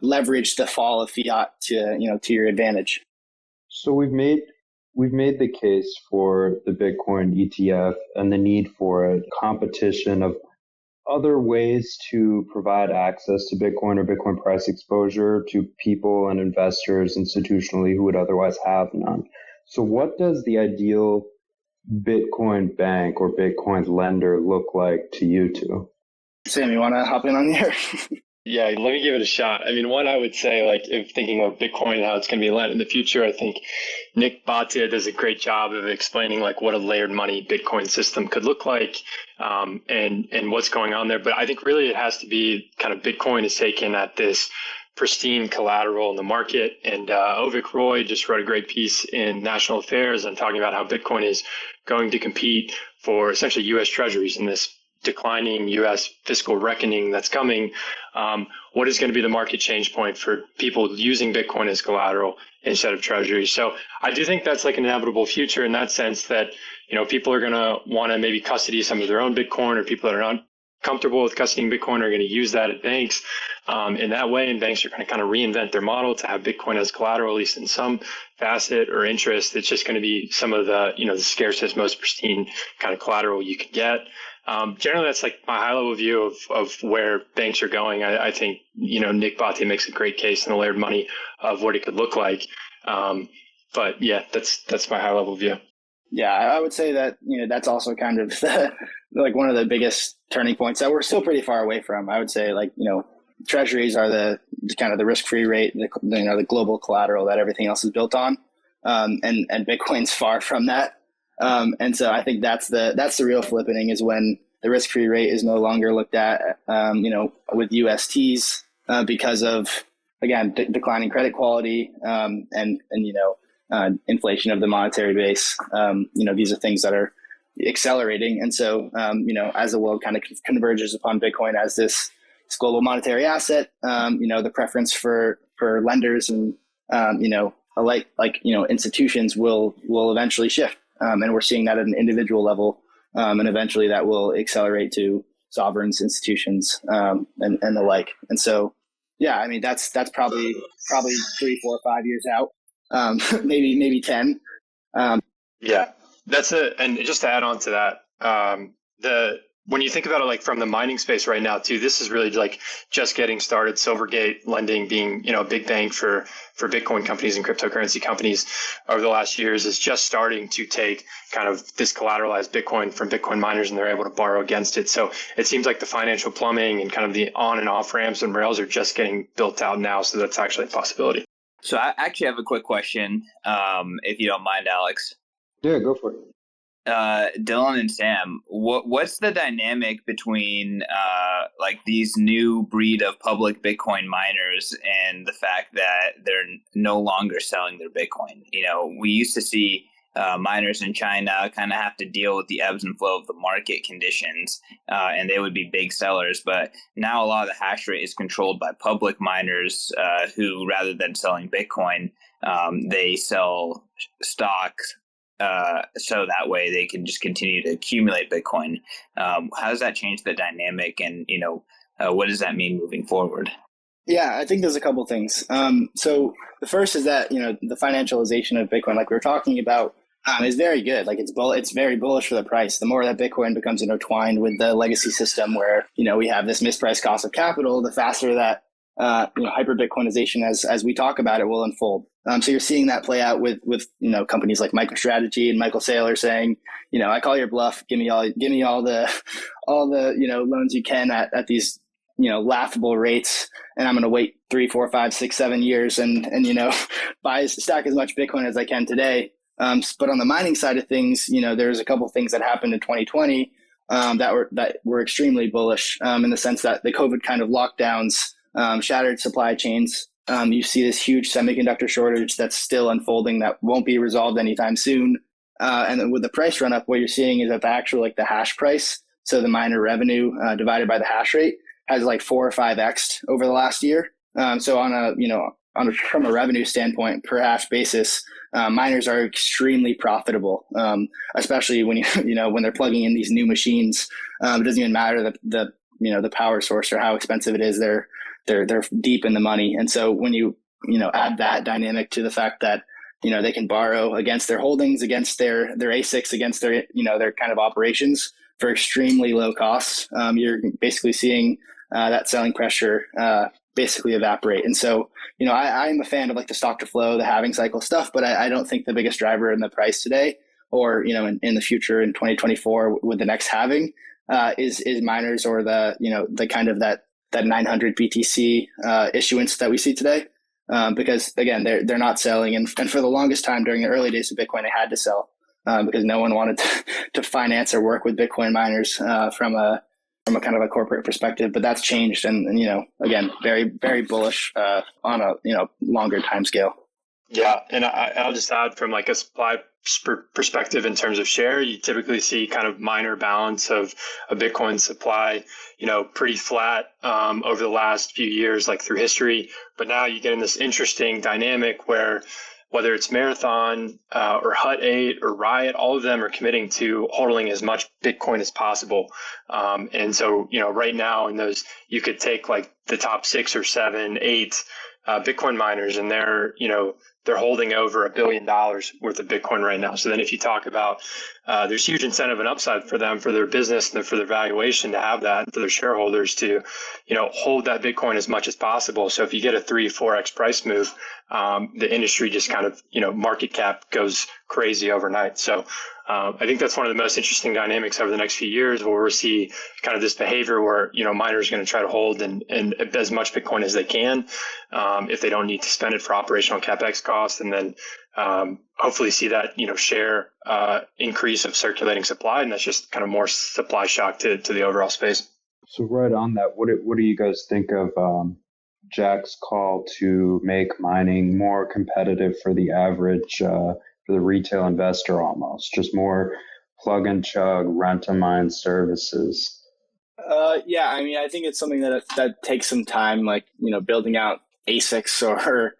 A: leverage the fall of fiat to your advantage.
D: So we've made the case for the Bitcoin ETF and the need for a competition of other ways to provide access to Bitcoin or Bitcoin price exposure to people and investors institutionally who would otherwise have none. So what does the ideal Bitcoin bank or Bitcoin lender look like to you two?
A: Sam, you want to hop in on here?
C: Yeah, let me give it a shot. I mean, one, I would say, like, if thinking of Bitcoin and how it's going to be lent in the future, I think Nick Bhatia does a great job of explaining like what a layered money Bitcoin system could look like, and what's going on there. But I think really it has to be kind of Bitcoin is taken at this pristine collateral in the market. And Ovik Roy just wrote a great piece in National Affairs on talking about how Bitcoin is going to compete for essentially U.S. treasuries in this declining U.S. fiscal reckoning that's coming. What is going to be the market change point for people using Bitcoin as collateral instead of treasuries? So I do think that's like an inevitable future, in that sense that, people are going to want to maybe custody some of their own Bitcoin, or people that are not comfortable with custodying Bitcoin are going to use that at banks in that way. And banks are going to kind of reinvent their model to have Bitcoin as collateral, at least in some facet or interest. It's just going to be some of the, the scarcest, most pristine kind of collateral you could get. Generally, that's like my high level view of where banks are going. I think, Nick Bhatia makes a great case in the layered money of what it could look like. But yeah, that's my high level view.
A: Yeah, I would say that, that's also kind of like one of the biggest turning points that we're still pretty far away from. I would say, like, treasuries are the kind of the risk-free rate, the global collateral that everything else is built on. And Bitcoin's far from that. And so I think that's the real flippening, is when the risk-free rate is no longer looked at, with USTs, because of, again, declining credit quality, and inflation of the monetary base. These are things that are accelerating. And so, as the world kind of converges upon Bitcoin as this global monetary asset, the preference for lenders and, institutions will eventually shift. And we're seeing that at an individual level. And eventually that will accelerate to sovereigns, institutions, and the like. And so, Yeah, I mean that's probably 3, 4, 5 years out, maybe 10.
C: Yeah, and just to add on to that, the when you think about it, like from the mining space right now too, this is really like just getting started. Silvergate lending being, a big bank for Bitcoin companies and cryptocurrency companies over the last years is just starting to take kind of this collateralized Bitcoin from Bitcoin miners, and they're able to borrow against it. So it seems like the financial plumbing and kind of the on and off ramps and rails are just getting built out now. So that's actually a possibility.
F: So I actually have a quick question, if you don't mind, Alex.
D: Yeah, go for it.
F: Dylan and Sam, what's the dynamic between like these new breed of public Bitcoin miners and the fact that they're no longer selling their Bitcoin? We used to see miners in China kind of have to deal with the ebbs and flow of the market conditions, and they would be big sellers. But now a lot of the hash rate is controlled by public miners who, rather than selling Bitcoin, they sell stocks. So that way they can just continue to accumulate Bitcoin. How does that change the dynamic, and what does that mean moving forward?
A: Yeah, I think there's a couple things. So the first is that the financialization of Bitcoin, like we were talking about, is very good. Like it's very bullish for the price. The more that Bitcoin becomes intertwined with the legacy system, where we have this mispriced cost of capital, the faster that hyper Bitcoinization, as we talk about it, will unfold. So you're seeing that play out with companies like MicroStrategy and Michael Saylor saying, I call your bluff. Give me all the loans you can at these laughable rates, and I'm going to wait 3, 4, 5, 6, 7 years and stack as much Bitcoin as I can today. But on the mining side of things, there's a couple of things that happened in 2020 that were extremely bullish in the sense that the COVID kind of lockdowns shattered supply chains. You see this huge semiconductor shortage that's still unfolding that won't be resolved anytime soon. And then with the price run up, what you're seeing is that the actual the hash price, so the miner revenue divided by the hash rate, has 4 or 5x over the last year. So from a revenue standpoint per hash basis, miners are extremely profitable, especially when when they're plugging in these new machines. It doesn't even matter the power source or how expensive it is. They're deep in the money. And so when you add that dynamic to the fact that they can borrow against their holdings, against their ASICs, against their their kind of operations for extremely low costs, you're basically seeing that selling pressure basically evaporate. And so I'm a fan of the stock to flow, the halving cycle stuff, but I don't think the biggest driver in the price today, or in the future in 2024 with the next halving, is miners or the kind of that 900 BTC issuance that we see today, because again they're not selling, and for the longest time during the early days of Bitcoin, they had to sell because no one wanted to finance or work with Bitcoin miners from a kind of a corporate perspective. But that's changed, and again very very bullish on a longer time scale.
C: Yeah, and I'll just add from a supply perspective in terms of share, you typically see kind of minor balance of a Bitcoin supply, pretty flat over the last few years, through history. But now you get in this interesting dynamic where whether it's Marathon or Hut 8 or Riot, all of them are committing to holding as much Bitcoin as possible. And so, right now in those, you could take the top 6 or 7, 8 Bitcoin miners, and they're holding over $1 billion worth of Bitcoin right now. So then if you talk about there's huge incentive and upside for them, for their business and for their valuation to have that, and for their shareholders to, hold that Bitcoin as much as possible. So if you get a 3, 4x price move, the industry just kind of, market cap goes crazy overnight. So I think that's one of the most interesting dynamics over the next few years, where we'll see kind of this behavior where, miners are going to try to hold and as much Bitcoin as they can if they don't need to spend it for operational CapEx costs. And then hopefully see that, share increase of circulating supply. And that's just kind of more supply shock to the overall space.
D: So right on that, what do you guys think of Jack's call to make mining more competitive for the average, for the retail investor, almost just more plug and chug, rent a mine services?
A: Yeah, I mean, I think it's something that takes some time, building out ASICs or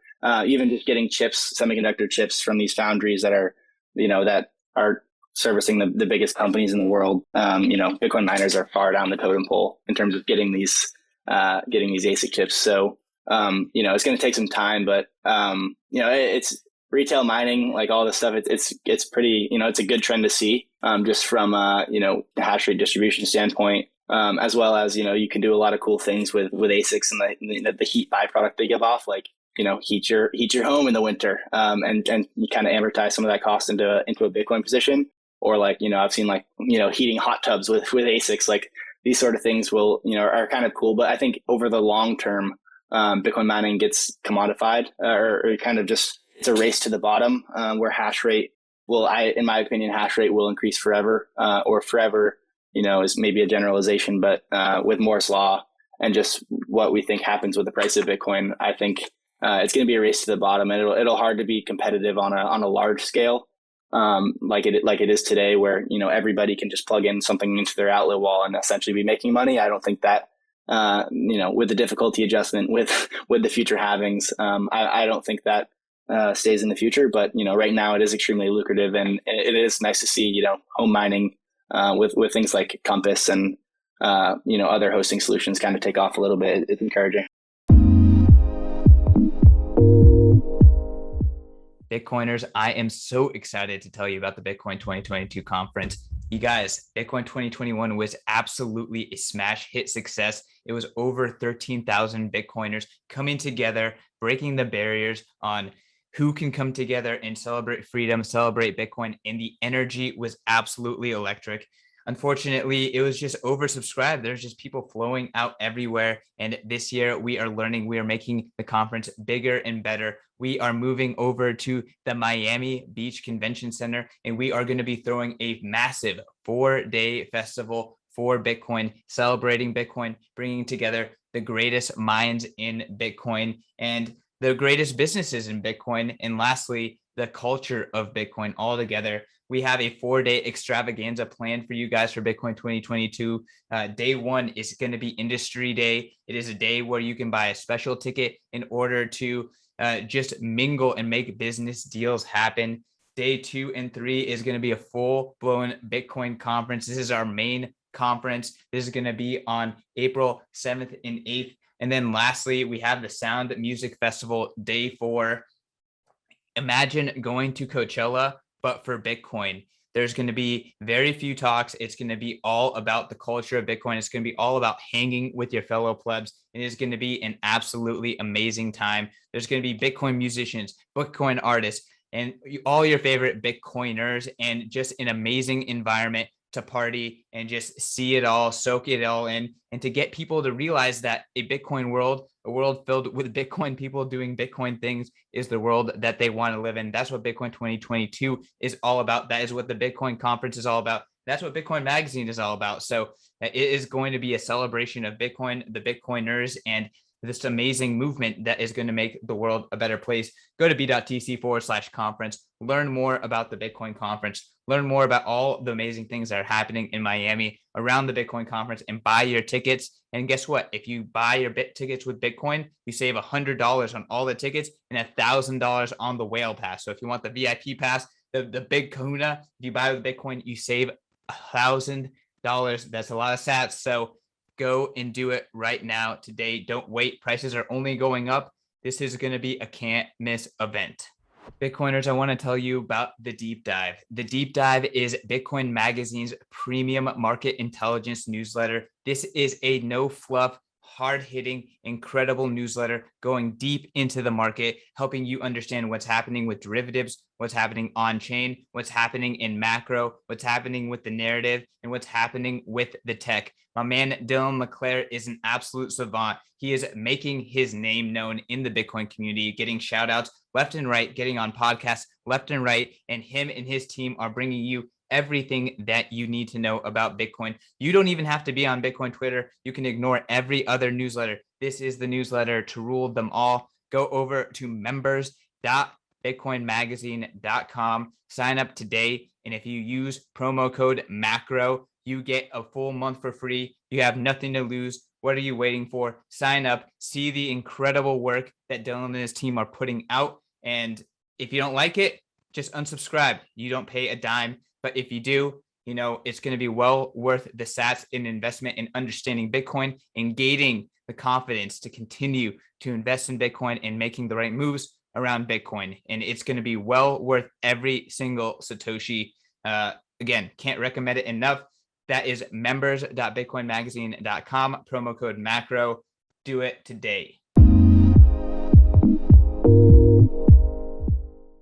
A: even just getting chips, semiconductor chips from these foundries that are, that are servicing the biggest companies in the world. Bitcoin miners are far down the totem pole in terms of getting these ASIC chips. So It's going to take some time, but it's retail mining, like all this stuff. It's pretty, it's a good trend to see, just from the hash rate distribution standpoint, as well as you can do a lot of cool things with ASICs and the heat byproduct they give off, like heat your home in the winter, and you kind of amortize some of that cost into a Bitcoin position, or like I've seen like heating hot tubs with ASICs, like these sort of things are kind of cool. But I think over the long term, Bitcoin mining gets commodified, or kind of just it's a race to the bottom, where hash rate in my opinion, hash rate will increase forever, or forever, is maybe a generalization, but with Moore's law and just what we think happens with the price of Bitcoin, I think it's going to be a race to the bottom, and it'll hard to be competitive on a large scale, like it is today, where everybody can just plug in something into their outlet wall and essentially be making money. I don't think that with the difficulty adjustment with the future halvings, I don't think that stays in the future. But right now it is extremely lucrative, and it is nice to see home mining with things like Compass and other hosting solutions kind of take off a little bit. It's encouraging.
E: Bitcoiners, I am so excited to tell you about the Bitcoin 2022 conference. You guys, Bitcoin 2021 was absolutely a smash hit success. It was over 13,000 Bitcoiners coming together, breaking the barriers on who can come together and celebrate freedom, celebrate Bitcoin, and the energy was absolutely electric. Unfortunately, it was just oversubscribed. There's just people flowing out everywhere. And this year we are making the conference bigger and better. We are moving over to the Miami Beach Convention Center, and we are going to be throwing a massive 4-day festival for Bitcoin, celebrating Bitcoin, bringing together the greatest minds in Bitcoin and the greatest businesses in Bitcoin. And lastly, the culture of Bitcoin all together. We have a 4-day extravaganza planned for you guys for Bitcoin 2022. Day one is going to be Industry Day. It is a day where you can buy a special ticket in order to just mingle and make business deals happen. Day 2 and 3 is going to be a full-blown Bitcoin conference. This is our main conference. This is going to be on April 7th and 8th. And then lastly, we have the Sound Music Festival, Day 4. Imagine going to Coachella, but for Bitcoin. There's going to be very few talks. It's going to be all about the culture of Bitcoin. It's going to be all about hanging with your fellow plebs. It is going to be an absolutely amazing time. There's going to be Bitcoin musicians, Bitcoin artists, and all your favorite Bitcoiners, and just an amazing environment to party and just see it all, soak it all in, and to get people to realize that a Bitcoin world, a world filled with Bitcoin people doing Bitcoin things, is the world that they want to live in. That's what Bitcoin 2022 is all about. That is what the Bitcoin conference is all about. That's what Bitcoin Magazine is all about. So it is going to be a celebration of Bitcoin, the Bitcoiners, and this amazing movement that is going to make the world a better place. Go to b.tc/conference, learn more about the Bitcoin conference, learn more about all the amazing things that are happening in Miami around the Bitcoin conference, and buy your tickets. And guess what? If you buy your tickets with Bitcoin, you save $100 on all the tickets and $1,000 on the whale pass. So if you want the VIP pass, the big kahuna, if you buy with Bitcoin, you save $1,000. That's a lot of sats. So go and do it right now today. Don't wait. Prices are only going up. This is going to be a can't miss event. Bitcoiners, I want to tell you about the Deep Dive. The Deep Dive is Bitcoin Magazine's premium market intelligence newsletter. This is a no fluff, hard-hitting, incredible newsletter going deep into the market, helping you understand what's happening with derivatives, what's happening on chain, what's happening in macro, what's happening with the narrative, and what's happening with the tech. My man, LeClair, is an absolute savant. He is making his name known in the Bitcoin community, getting shout outs left and right, getting on podcasts left and right, and him and his team are bringing you everything that you need to know about Bitcoin. You don't even have to be on Bitcoin Twitter. You can ignore every other newsletter. This is the newsletter to rule them all. Go over to members.bitcoinmagazine.com, sign up today, and if you use promo code MACRO, you get a full month for free. You have nothing to lose. What are you waiting for? Sign up, see the incredible work that Dylan and his team are putting out. And if you don't like it, just unsubscribe. You don't pay a dime. But if you do, it's going to be well worth the sats in investment in understanding Bitcoin and gaining the confidence to continue to invest in Bitcoin and making the right moves around Bitcoin. And it's going to be well worth every single Satoshi. Again, can't recommend it enough. That is members.bitcoinmagazine.com, promo code macro. Do it today.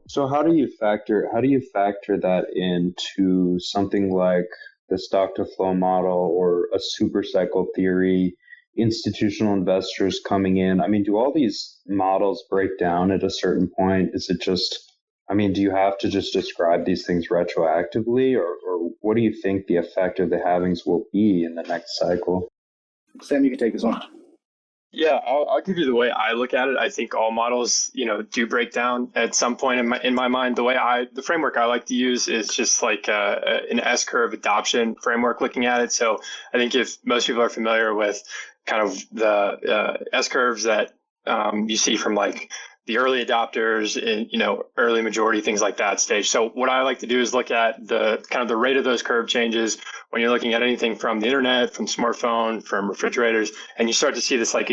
D: So how do you factor that into something like the stock to flow model or a super cycle theory, institutional investors coming in? I mean, do all these models break down at a certain point? Is it just, do you have to just describe these things retroactively, or what do you think the effect of the halvings will be in the next cycle?
A: Sam, you can take this one.
C: Yeah, I'll give you the way I look at it. I think all models, do break down at some point in my mind. The framework I like to use is just like an S-curve adoption framework looking at it. So I think if most people are familiar with kind of the S-curves that you see from like the early adopters and, early majority, things like that stage. So what I like to do is look at the kind of the rate of those curve changes when you're looking at anything from the internet, from smartphone, from refrigerators, and you start to see this like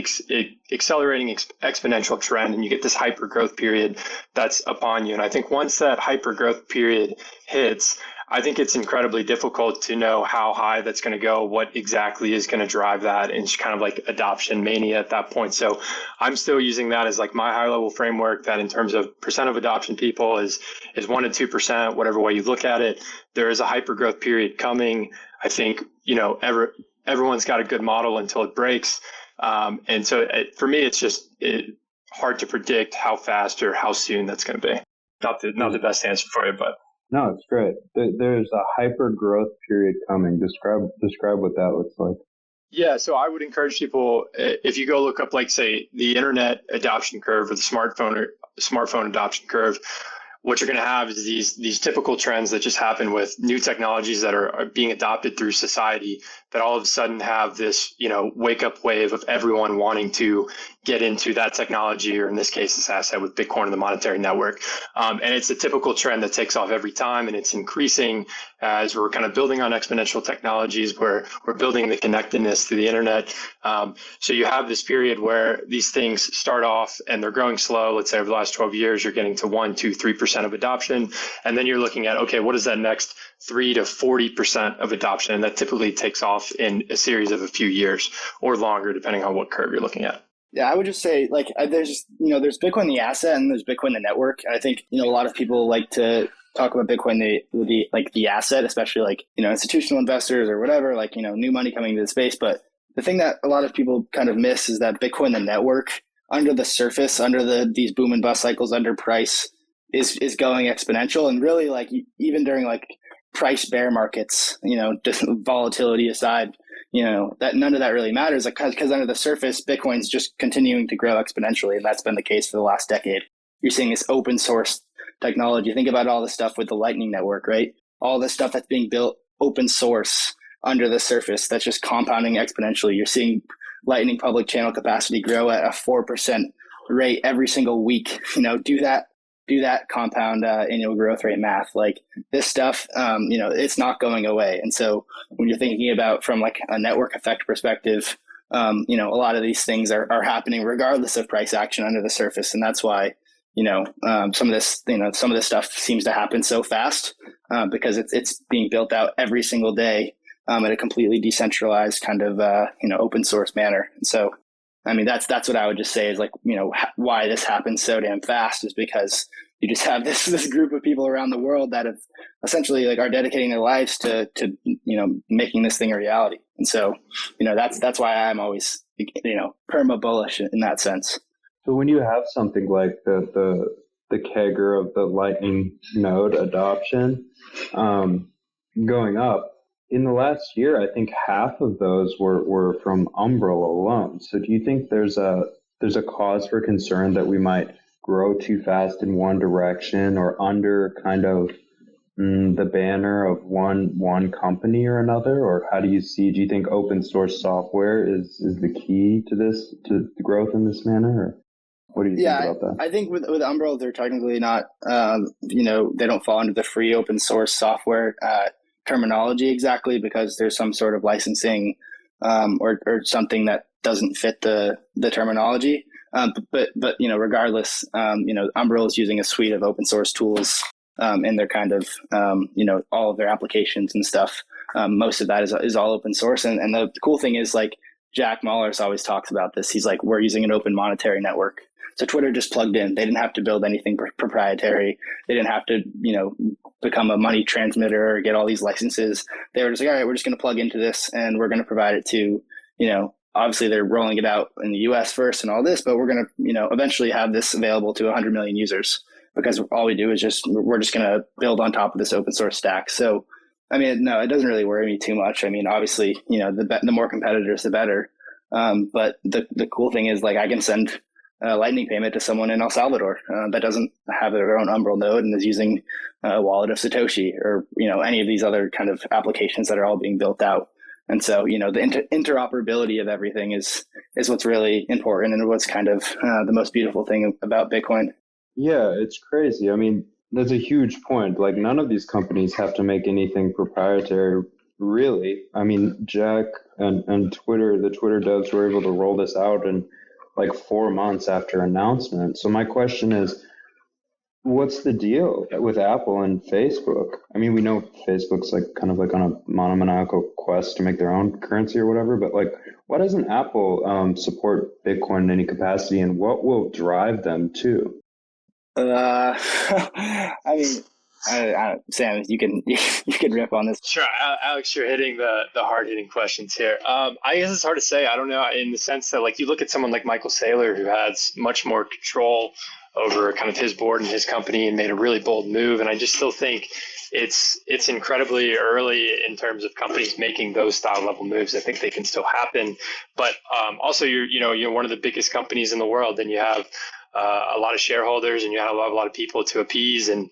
C: accelerating exponential trend, and you get this hyper growth period that's upon you. And I think once that hyper growth period hits, I think it's incredibly difficult to know how high that's going to go, what exactly is going to drive that, and it's kind of like adoption mania at that point. So I'm still using that as like my high level framework, that in terms of percent of adoption people is 1% to 2%, whatever way you look at it. There is a hyper growth period coming. I think, everyone's got a good model until it breaks. And so for me, it's just hard to predict how fast or how soon that's going to be. Not the best answer for you, but.
D: No, it's great. There's a hyper growth period coming. Describe what that looks like.
C: Yeah, so I would encourage people, if you go look up, like, say, the internet adoption curve or the smartphone adoption curve, what you're going to have is these typical trends that just happen with new technologies that are being adopted through society, that all of a sudden have this, wake up wave of everyone wanting to get into that technology, or in this case, this asset with Bitcoin and the monetary network. And it's a typical trend that takes off every time, and it's increasing as we're kind of building on exponential technologies, where we're building the connectedness to the internet. So you have this period where these things start off and they're growing slow. Let's say over the last 12 years, you're getting to 1%, 2%, 3% of adoption. And then you're looking at, okay, what is that next 3 to 40% of adoption? And that typically takes off in a series of a few years or longer, depending on what curve you're looking at.
A: Yeah, I would just say, like, there's Bitcoin the asset and there's Bitcoin the network. And I think, a lot of people like to talk about Bitcoin the asset, especially like, institutional investors or whatever, like, new money coming into the space. But the thing that a lot of people kind of miss is that Bitcoin the network, under the surface, under these boom and bust cycles, under price, is going exponential. And really, like, even during like price bear markets, just volatility aside, that none of that really matters, because under the surface, Bitcoin's just continuing to grow exponentially. And that's been the case for the last decade. You're seeing this open source technology. Think about all the stuff with the Lightning Network, right? All the stuff that's being built open source under the surface, that's just compounding exponentially. You're seeing Lightning public channel capacity grow at a 4% rate every single week. Do that compound annual growth rate math. Like, this stuff, it's not going away. And so when you're thinking about from like a network effect perspective, a lot of these things are happening regardless of price action under the surface. And that's why, some of this stuff seems to happen so fast because it's being built out every single day at a completely decentralized kind of, open source manner. And so, that's what I would just say is, like, why this happens so damn fast is because you just have this group of people around the world that have essentially, like, are dedicating their lives to making this thing a reality. And so, that's why I'm always, perma bullish in that sense.
D: So when you have something like the CAGR of the Lightning node adoption going up, in the last year, I think half of those were from Umbrella alone. So do you think there's a cause for concern that we might grow too fast in one direction, or under kind of the banner of one company or another? Or how do you think open source software is the key to the growth in this manner? Or what do you think about that?
A: I think with Umbrella, they're technically not, they don't fall under the free open source software terminology exactly because there's some sort of licensing or something that doesn't fit the terminology. But regardless, Umbrel is using a suite of open source tools in their kind of all of their applications and stuff. Most of that is all open source, and the cool thing is, like, Jack Mallers always talks about this. He's like, we're using an open monetary network. So Twitter just plugged in. They didn't have to build anything proprietary. They didn't have to, become a money transmitter or get all these licenses. They were just like, all right, we're just going to plug into this and we're going to provide it to, obviously they're rolling it out in the US first and all this, but we're going to, eventually have this available to 100 million users because all we do is we're just going to build on top of this open source stack. So, I mean, no, it doesn't really worry me too much. I mean, obviously, the more competitors, the better. But the cool thing is, like, I can send a Lightning payment to someone in El Salvador that doesn't have their own Umbrel node and is using a wallet of Satoshi or, any of these other kind of applications that are all being built out. And so, the interoperability of everything is what's really important and what's kind of the most beautiful thing about Bitcoin.
D: Yeah, it's crazy. I mean, that's a huge point. Like, none of these companies have to make anything proprietary, really. I mean, Jack and Twitter, the Twitter devs were able to roll this out in like 4 months after announcement. So my question is, what's the deal with Apple and Facebook? I mean, we know Facebook's like kind of like on a monomaniacal quest to make their own currency or whatever, but like, why doesn't Apple support Bitcoin in any capacity, and what will drive them to?
A: I mean, Sam, you can rip on this.
C: Sure, Alex, you're hitting the hard hitting questions here. I guess it's hard to say. I don't know, in the sense that, like, you look at someone like Michael Saylor, who has much more control over kind of his board and his company and made a really bold move. And I just still think it's incredibly early in terms of companies making those style level moves. I think they can still happen, but also you're one of the biggest companies in the world, and you have a lot of shareholders, and you have a lot of people to appease and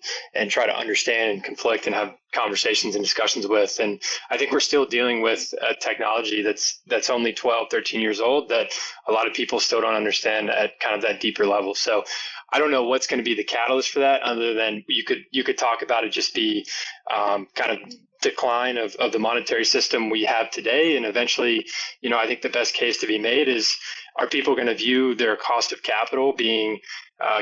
C: try to understand and conflict and have conversations and discussions with. And I think we're still dealing with a technology that's only 12, 13 years old that a lot of people still don't understand at kind of that deeper level. So I don't know what's going to be the catalyst for that, other than you could talk about it just be kind of decline of the monetary system we have today. And eventually, I think the best case to be made is, are people going to view their cost of capital being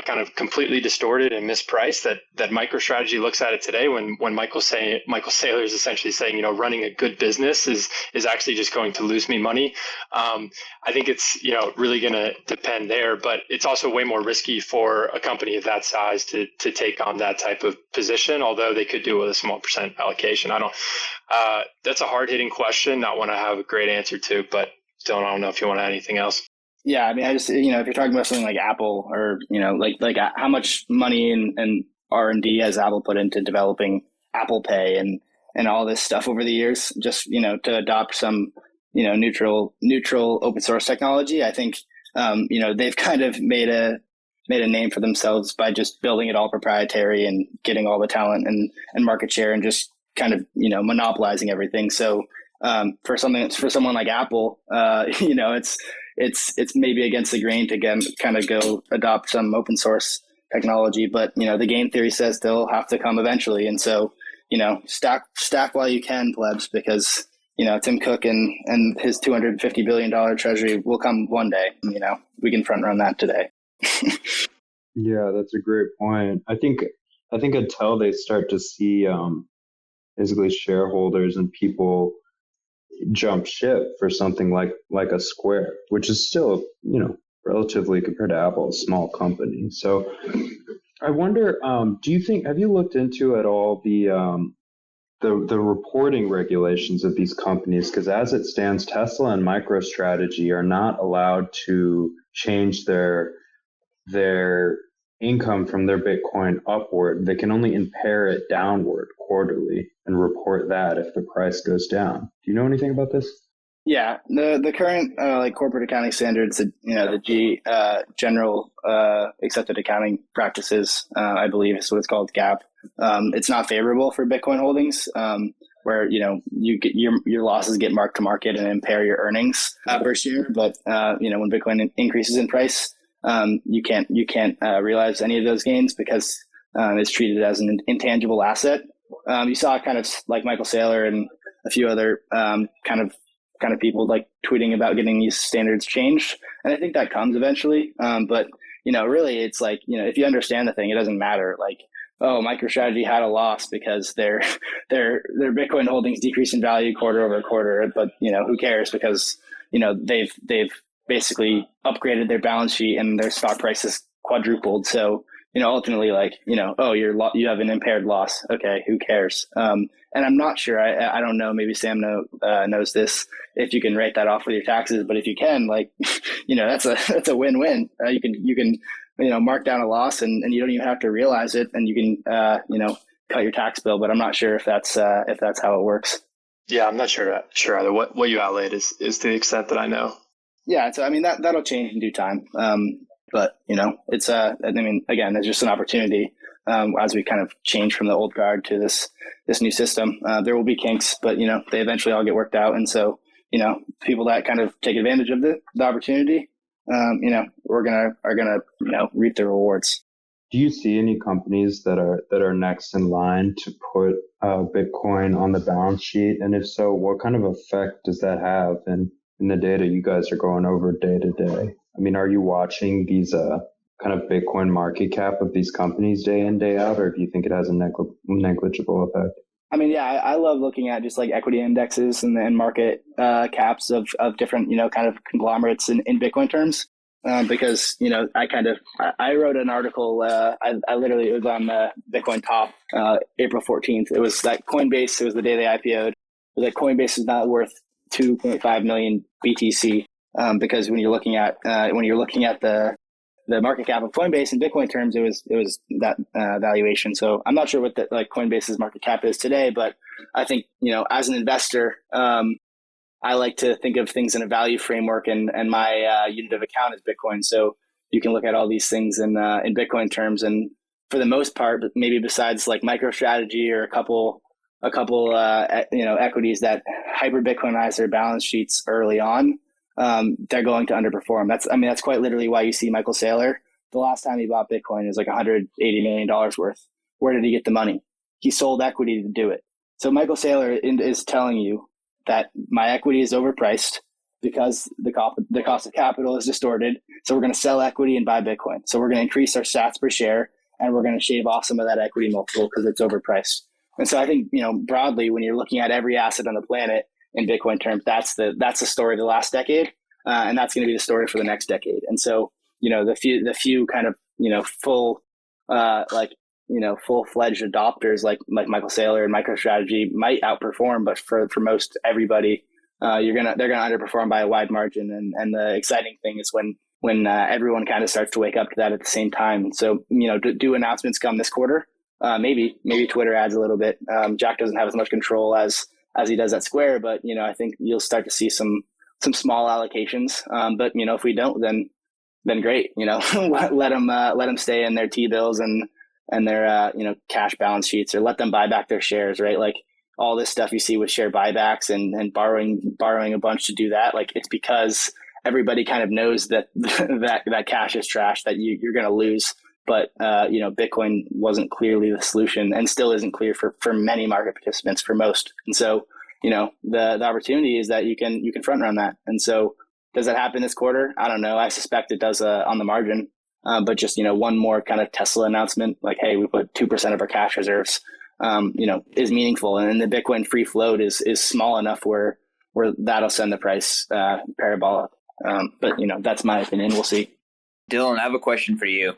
C: kind of completely distorted and mispriced? That MicroStrategy looks at it today when Michael Saylor is essentially saying, running a good business is actually just going to lose me money. I think it's really going to depend there, but it's also way more risky for a company of that size to take on that type of position. Although they could do it with a small percent allocation. That's a hard hitting question, not one I have a great answer to, but I don't know if you want to add anything else.
A: Yeah, I mean, I just, if you're talking about something like Apple or, like how much money and R&D has Apple put into developing Apple Pay and all this stuff over the years, just, to adopt some, neutral open source technology. I think, they've kind of made a name for themselves by just building it all proprietary and getting all the talent and market share and just kind of, monopolizing everything. So for someone like Apple, it's maybe against the grain to kind of go adopt some open source technology, but the game theory says they'll have to come eventually. And so, stack while you can, plebs, because Tim Cook and his $250 billion treasury will come one day. We can front run that today.
D: Yeah, that's a great point. I think until they start to see basically shareholders and people jump ship for something like a Square, which is still, relatively, compared to Apple, a small company. So I wonder, have you looked into at all the reporting regulations of these companies? Because as it stands, Tesla and MicroStrategy are not allowed to change their income from their Bitcoin upward. They can only impair it downward quarterly and report that if the price goes down. Do you know anything about this?
A: Yeah, the current corporate accounting standards, the General Accepted Accounting Practices, I believe is what it's called, GAAP. It's not favorable for Bitcoin holdings, where you get your losses get marked to market and impair your earnings per share. But when Bitcoin increases in price, you can't realize any of those gains because it's treated as an intangible asset, you saw kind of like Michael Saylor and a few other kind of people like tweeting about getting these standards changed. And I think that comes eventually. But, really it's like, if you understand the thing, it doesn't matter. Like, oh, MicroStrategy had a loss because their Bitcoin holdings decreased in value quarter over quarter. But, who cares? Because, they've basically upgraded their balance sheet and their stock prices quadrupled. So, ultimately, like, oh, you have an impaired loss. Okay, who cares? And I'm not sure. I don't know. Maybe Sam knows this. If you can write that off with your taxes, but if you can, like, that's a win-win. You can mark down a loss, and you don't even have to realize it, and you can cut your tax bill. But I'm not sure if that's how it works.
C: Yeah, I'm not sure either. What you outlaid is to the extent that I know.
A: Yeah, so I mean that'll change in due time. But it's again, there's just an opportunity as we kind of change from the old guard to this new system. There will be kinks, but they eventually all get worked out. And so people that kind of take advantage of the opportunity, are gonna reap the rewards.
D: Do you see any companies that are next in line to put Bitcoin on the balance sheet? And if so, what kind of effect does that have in the data you guys are going over day to day? I mean, are you watching these kind of Bitcoin market cap of these companies day in, day out, or do you think it has a negligible effect?
A: I mean, yeah, I love looking at just like equity indexes and market caps of different, kind of conglomerates in Bitcoin terms. Because, I wrote an article, I literally, it was on Bitcoin Top, April 14th. It was that Coinbase, it was the day they IPO'd. It was like Coinbase is not worth 2.5 million BTC. Because when you're looking at the market cap of Coinbase in Bitcoin terms, it was that valuation. So I'm not sure what Coinbase's market cap is today, but I think, as an investor, I like to think of things in a value framework, and my unit of account is Bitcoin. So you can look at all these things in Bitcoin terms, and for the most part, maybe besides like MicroStrategy or a couple equities that hyper Bitcoinize their balance sheets early on, they're going to underperform. That's quite literally why you see Michael Saylor. The last time he bought Bitcoin is like $180 million worth. Where did he get the money? He sold equity to do it. So Michael Saylor is telling you that my equity is overpriced because the cost of capital is distorted. So we're going to sell equity and buy Bitcoin. So we're going to increase our sats per share, and we're going to shave off some of that equity multiple because it's overpriced. And so I think, broadly, when you're looking at every asset on the planet in Bitcoin terms, that's the story of the last decade. And that's going to be the story for the next decade. And so, the few kind of, full-fledged adopters like Michael Saylor and MicroStrategy might outperform, but for most everybody, they're gonna underperform by a wide margin. And the exciting thing is when everyone kind of starts to wake up to that at the same time. So do announcements come this quarter? Maybe Twitter adds a little bit. Jack doesn't have as much control as he does at Square, but I think you'll start to see some small allocations. But if we don't, then great. Let them stay in their T-bills and their cash balance sheets, or let them buy back their shares, right? Like all this stuff you see with share buybacks and borrowing a bunch to do that, like it's because everybody kind of knows that that cash is trash, that you're going to lose. But Bitcoin wasn't clearly the solution, and still isn't clear for many market participants, for most. And so the opportunity is that you can front run that. And so does that happen this quarter? I don't know. I suspect it does on the margin. But just, one more kind of Tesla announcement, like, hey, we put 2% of our cash reserves, is meaningful. And then the Bitcoin free float is small enough where that'll send the price parabolic. But, that's my opinion. We'll see.
F: Dylan, I have a question for you.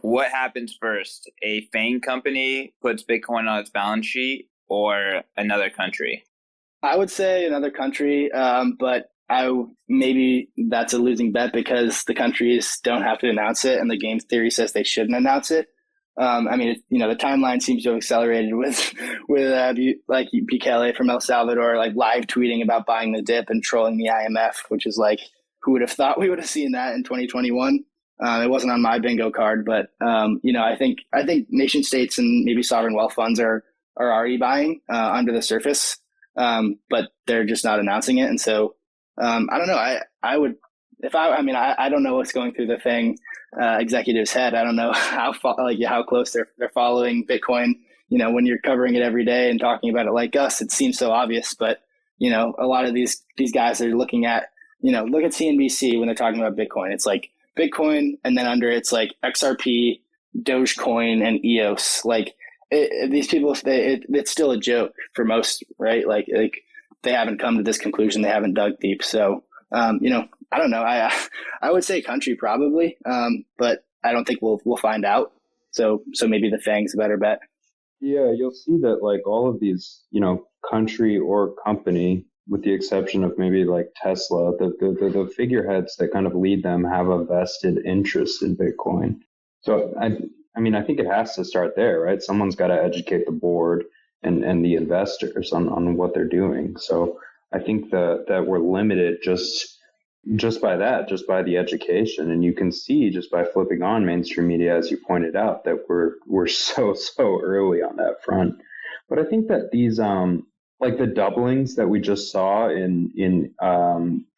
F: What happens first? A FANG company puts Bitcoin on its balance sheet, or another country?
A: I would say another country, but maybe that's a losing bet because the countries don't have to announce it, and the game theory says they shouldn't announce it. The timeline seems to have accelerated with like Bukele from El Salvador, like live tweeting about buying the dip and trolling the IMF, which is like, who would have thought we would have seen that in 2021? It wasn't on my bingo card, but I think nation states and maybe sovereign wealth funds are already buying under the surface, but they're just not announcing it. And so I don't know. I would, I don't know what's going through the FANG executive's head. I don't know how close they're following Bitcoin when you're covering it every day and talking about it like us, it seems so obvious. But, a lot of these guys are looking at, look at CNBC when they're talking about Bitcoin. It's like Bitcoin, and then under it's like XRP, Dogecoin, and EOS. Like these people, it's still a joke for most, right? Like they haven't come to this conclusion. They haven't dug deep. So, I don't know. I would say country probably, but I don't think we'll find out. So maybe the FANG's a better bet.
D: Yeah, you'll see that like all of these, country or company, with the exception of maybe like Tesla, the figureheads that kind of lead them have a vested interest in Bitcoin. So I mean, I think it has to start there, right? Someone's got to educate the board and the investors on what they're doing. So I think that we're limited just by that, just by the education. And you can see just by flipping on mainstream media, as you pointed out, that we're so early on that front. But I think that these like the doublings that we just saw in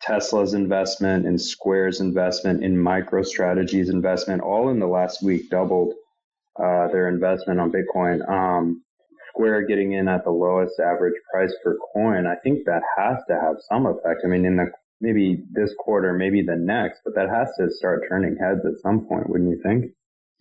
D: Tesla's investment, in Square's investment, in MicroStrategy's investment, all in the last week doubled their investment on Bitcoin. Square getting in at the lowest average price per coin, I think that has to have some effect. I mean, maybe this quarter, maybe the next, but that has to start turning heads at some point, wouldn't you think?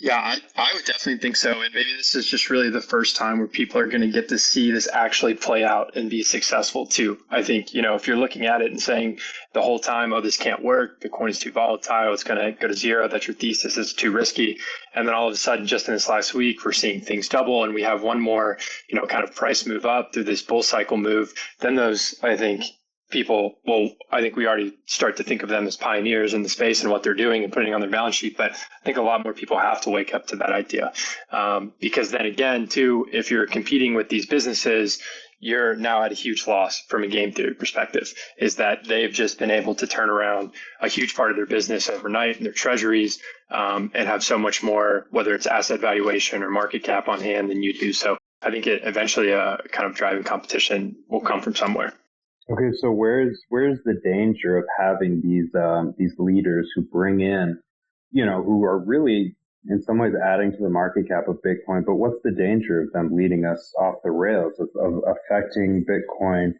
C: Yeah, I would definitely think so. And maybe this is just really the first time where people are going to get to see this actually play out and be successful too. I think, if you're looking at it and saying the whole time, oh, this can't work, Bitcoin is too volatile, it's going to go to zero, that's your thesis, it's too risky. And then all of a sudden, just in this last week, we're seeing things double and we have one more, kind of price move up through this bull cycle move. Then those, I think, I think we already start to think of them as pioneers in the space and what they're doing and putting on their balance sheet. But I think a lot more people have to wake up to that idea. Because then again, too, if you're competing with these businesses, you're now at a huge loss from a game theory perspective, is that they've just been able to turn around a huge part of their business overnight and their treasuries and have so much more, whether it's asset valuation or market cap on hand than you do. So I think it eventually kind of driving competition will come from somewhere.
D: Okay, so where's the danger of having these leaders who bring in, who are really in some ways adding to the market cap of Bitcoin, but what's the danger of them leading us off the rails of affecting Bitcoin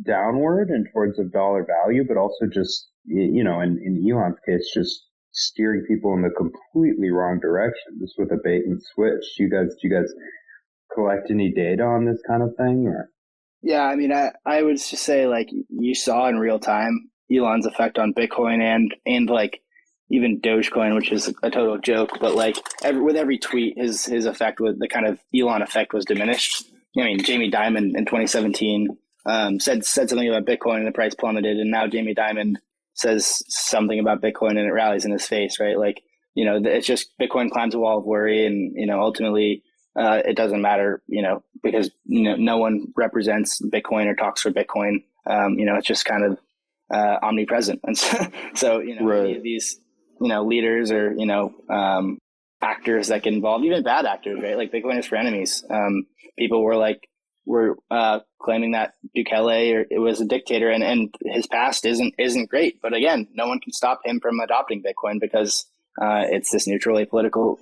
D: downward and towards a dollar value, but also just, in Elon's case, just steering people in the completely wrong direction, just with a bait and switch. Do you guys collect any data on this kind of thing, or?
A: Yeah, I mean, I would just say like you saw in real time Elon's effect on Bitcoin and like even Dogecoin, which is a total joke, but like with every tweet, his effect with the kind of Elon effect was diminished. I mean, Jamie Dimon in 2017 said something about Bitcoin and the price plummeted, and now Jamie Dimon says something about Bitcoin and it rallies in his face, right? Like, it's just Bitcoin climbs a wall of worry, and ultimately. It doesn't matter, because no one represents Bitcoin or talks for Bitcoin. It's just kind of omnipresent, and so
D: right.
A: These leaders or actors that get involved, even bad actors, right? Like Bitcoin is for enemies. People were claiming that Bukele it was a dictator, and his past isn't great. But again, no one can stop him from adopting Bitcoin because. It's this neutral apolitical,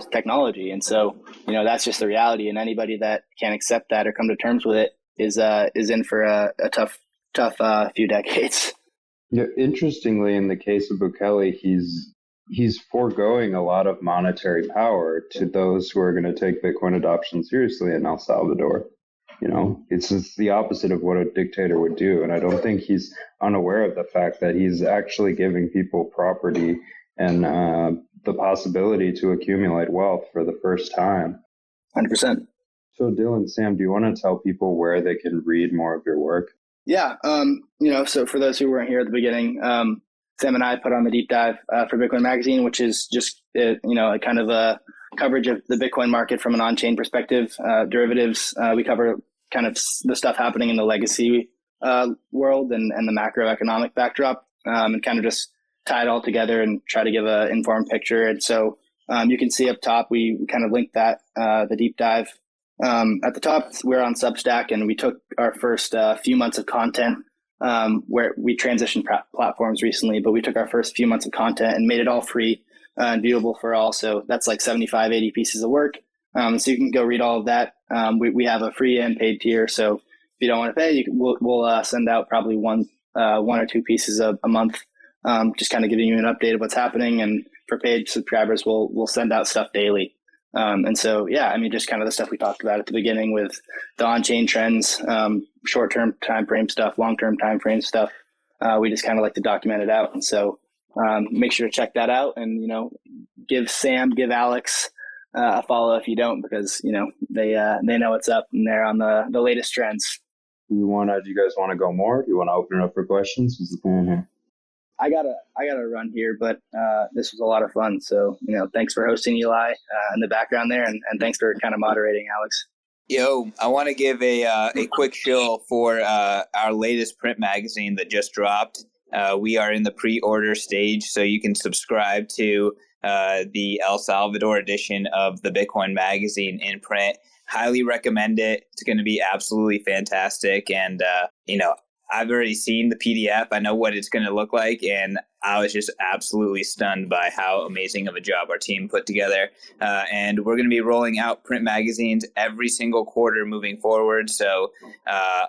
A: technology. And so, that's just the reality. And anybody that can't accept that or come to terms with it is in for a tough few decades.
D: Yeah, interestingly, in the case of Bukele, he's foregoing a lot of monetary power to those who are going to take Bitcoin adoption seriously in El Salvador. It's just the opposite of what a dictator would do. And I don't think he's unaware of the fact that he's actually giving people property and the possibility to accumulate wealth for the first time.
A: 100%.
D: So Dylan, Sam, do you want to tell people where they can read more of your work?
A: Yeah. So for those who weren't here at the beginning, Sam and I put on the deep dive for Bitcoin Magazine, which is just, a kind of a coverage of the Bitcoin market from an on-chain perspective, derivatives. We cover kind of the stuff happening in the legacy world and the macroeconomic backdrop, and kind of just tie it all together and try to give an informed picture. And so you can see up top, we kind of linked that, the deep dive. At the top, we're on Substack, and we took our first few months of content where we transitioned platforms recently, but we took our first few months of content and made it all free and viewable for all. So that's like 75, 80 pieces of work. So you can go read all of that. We have a free and paid tier. So if you don't want to pay, we'll send out probably one or two pieces a month, just kind of giving you an update of what's happening. And for paid subscribers, we'll send out stuff daily. And so, yeah, I mean, just kind of the stuff we talked about at the beginning with the on-chain trends, short-term time frame stuff, long-term time frame stuff. We just kind of like to document it out. And so make sure to check that out and, give Alex a follow if you don't, because, they know what's up and they're on the latest trends.
D: Do you guys want to go more? Do you want to open it up for questions? What's the plan here?
A: I gotta run here, but this was a lot of fun. So, thanks for hosting, Eli, in the background there, and thanks for kind of moderating, Alex.
F: Yo, I want to give a quick shill for our latest print magazine that just dropped. We are in the pre-order stage, so you can subscribe to the El Salvador edition of the Bitcoin magazine in print. Highly recommend it. It's going to be absolutely fantastic. And, I've already seen the PDF. I know what it's going to look like. And I was just absolutely stunned by how amazing of a job our team put together. And we're going to be rolling out print magazines every single quarter moving forward. So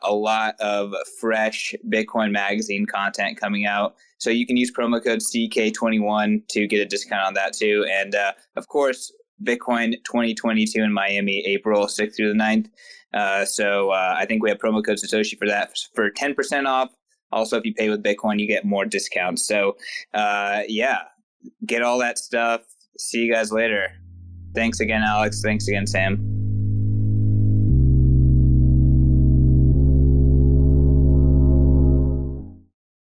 F: a lot of fresh Bitcoin magazine content coming out. So you can use promo code CK21 to get a discount on that too. And of course, Bitcoin 2022 in Miami, April 6th through the 9th. So I think we have promo code Satoshi for that for 10% off. Also, if you pay with Bitcoin, you get more discounts. So get all that stuff. See you guys later. Thanks again, Alex. Thanks again, Sam.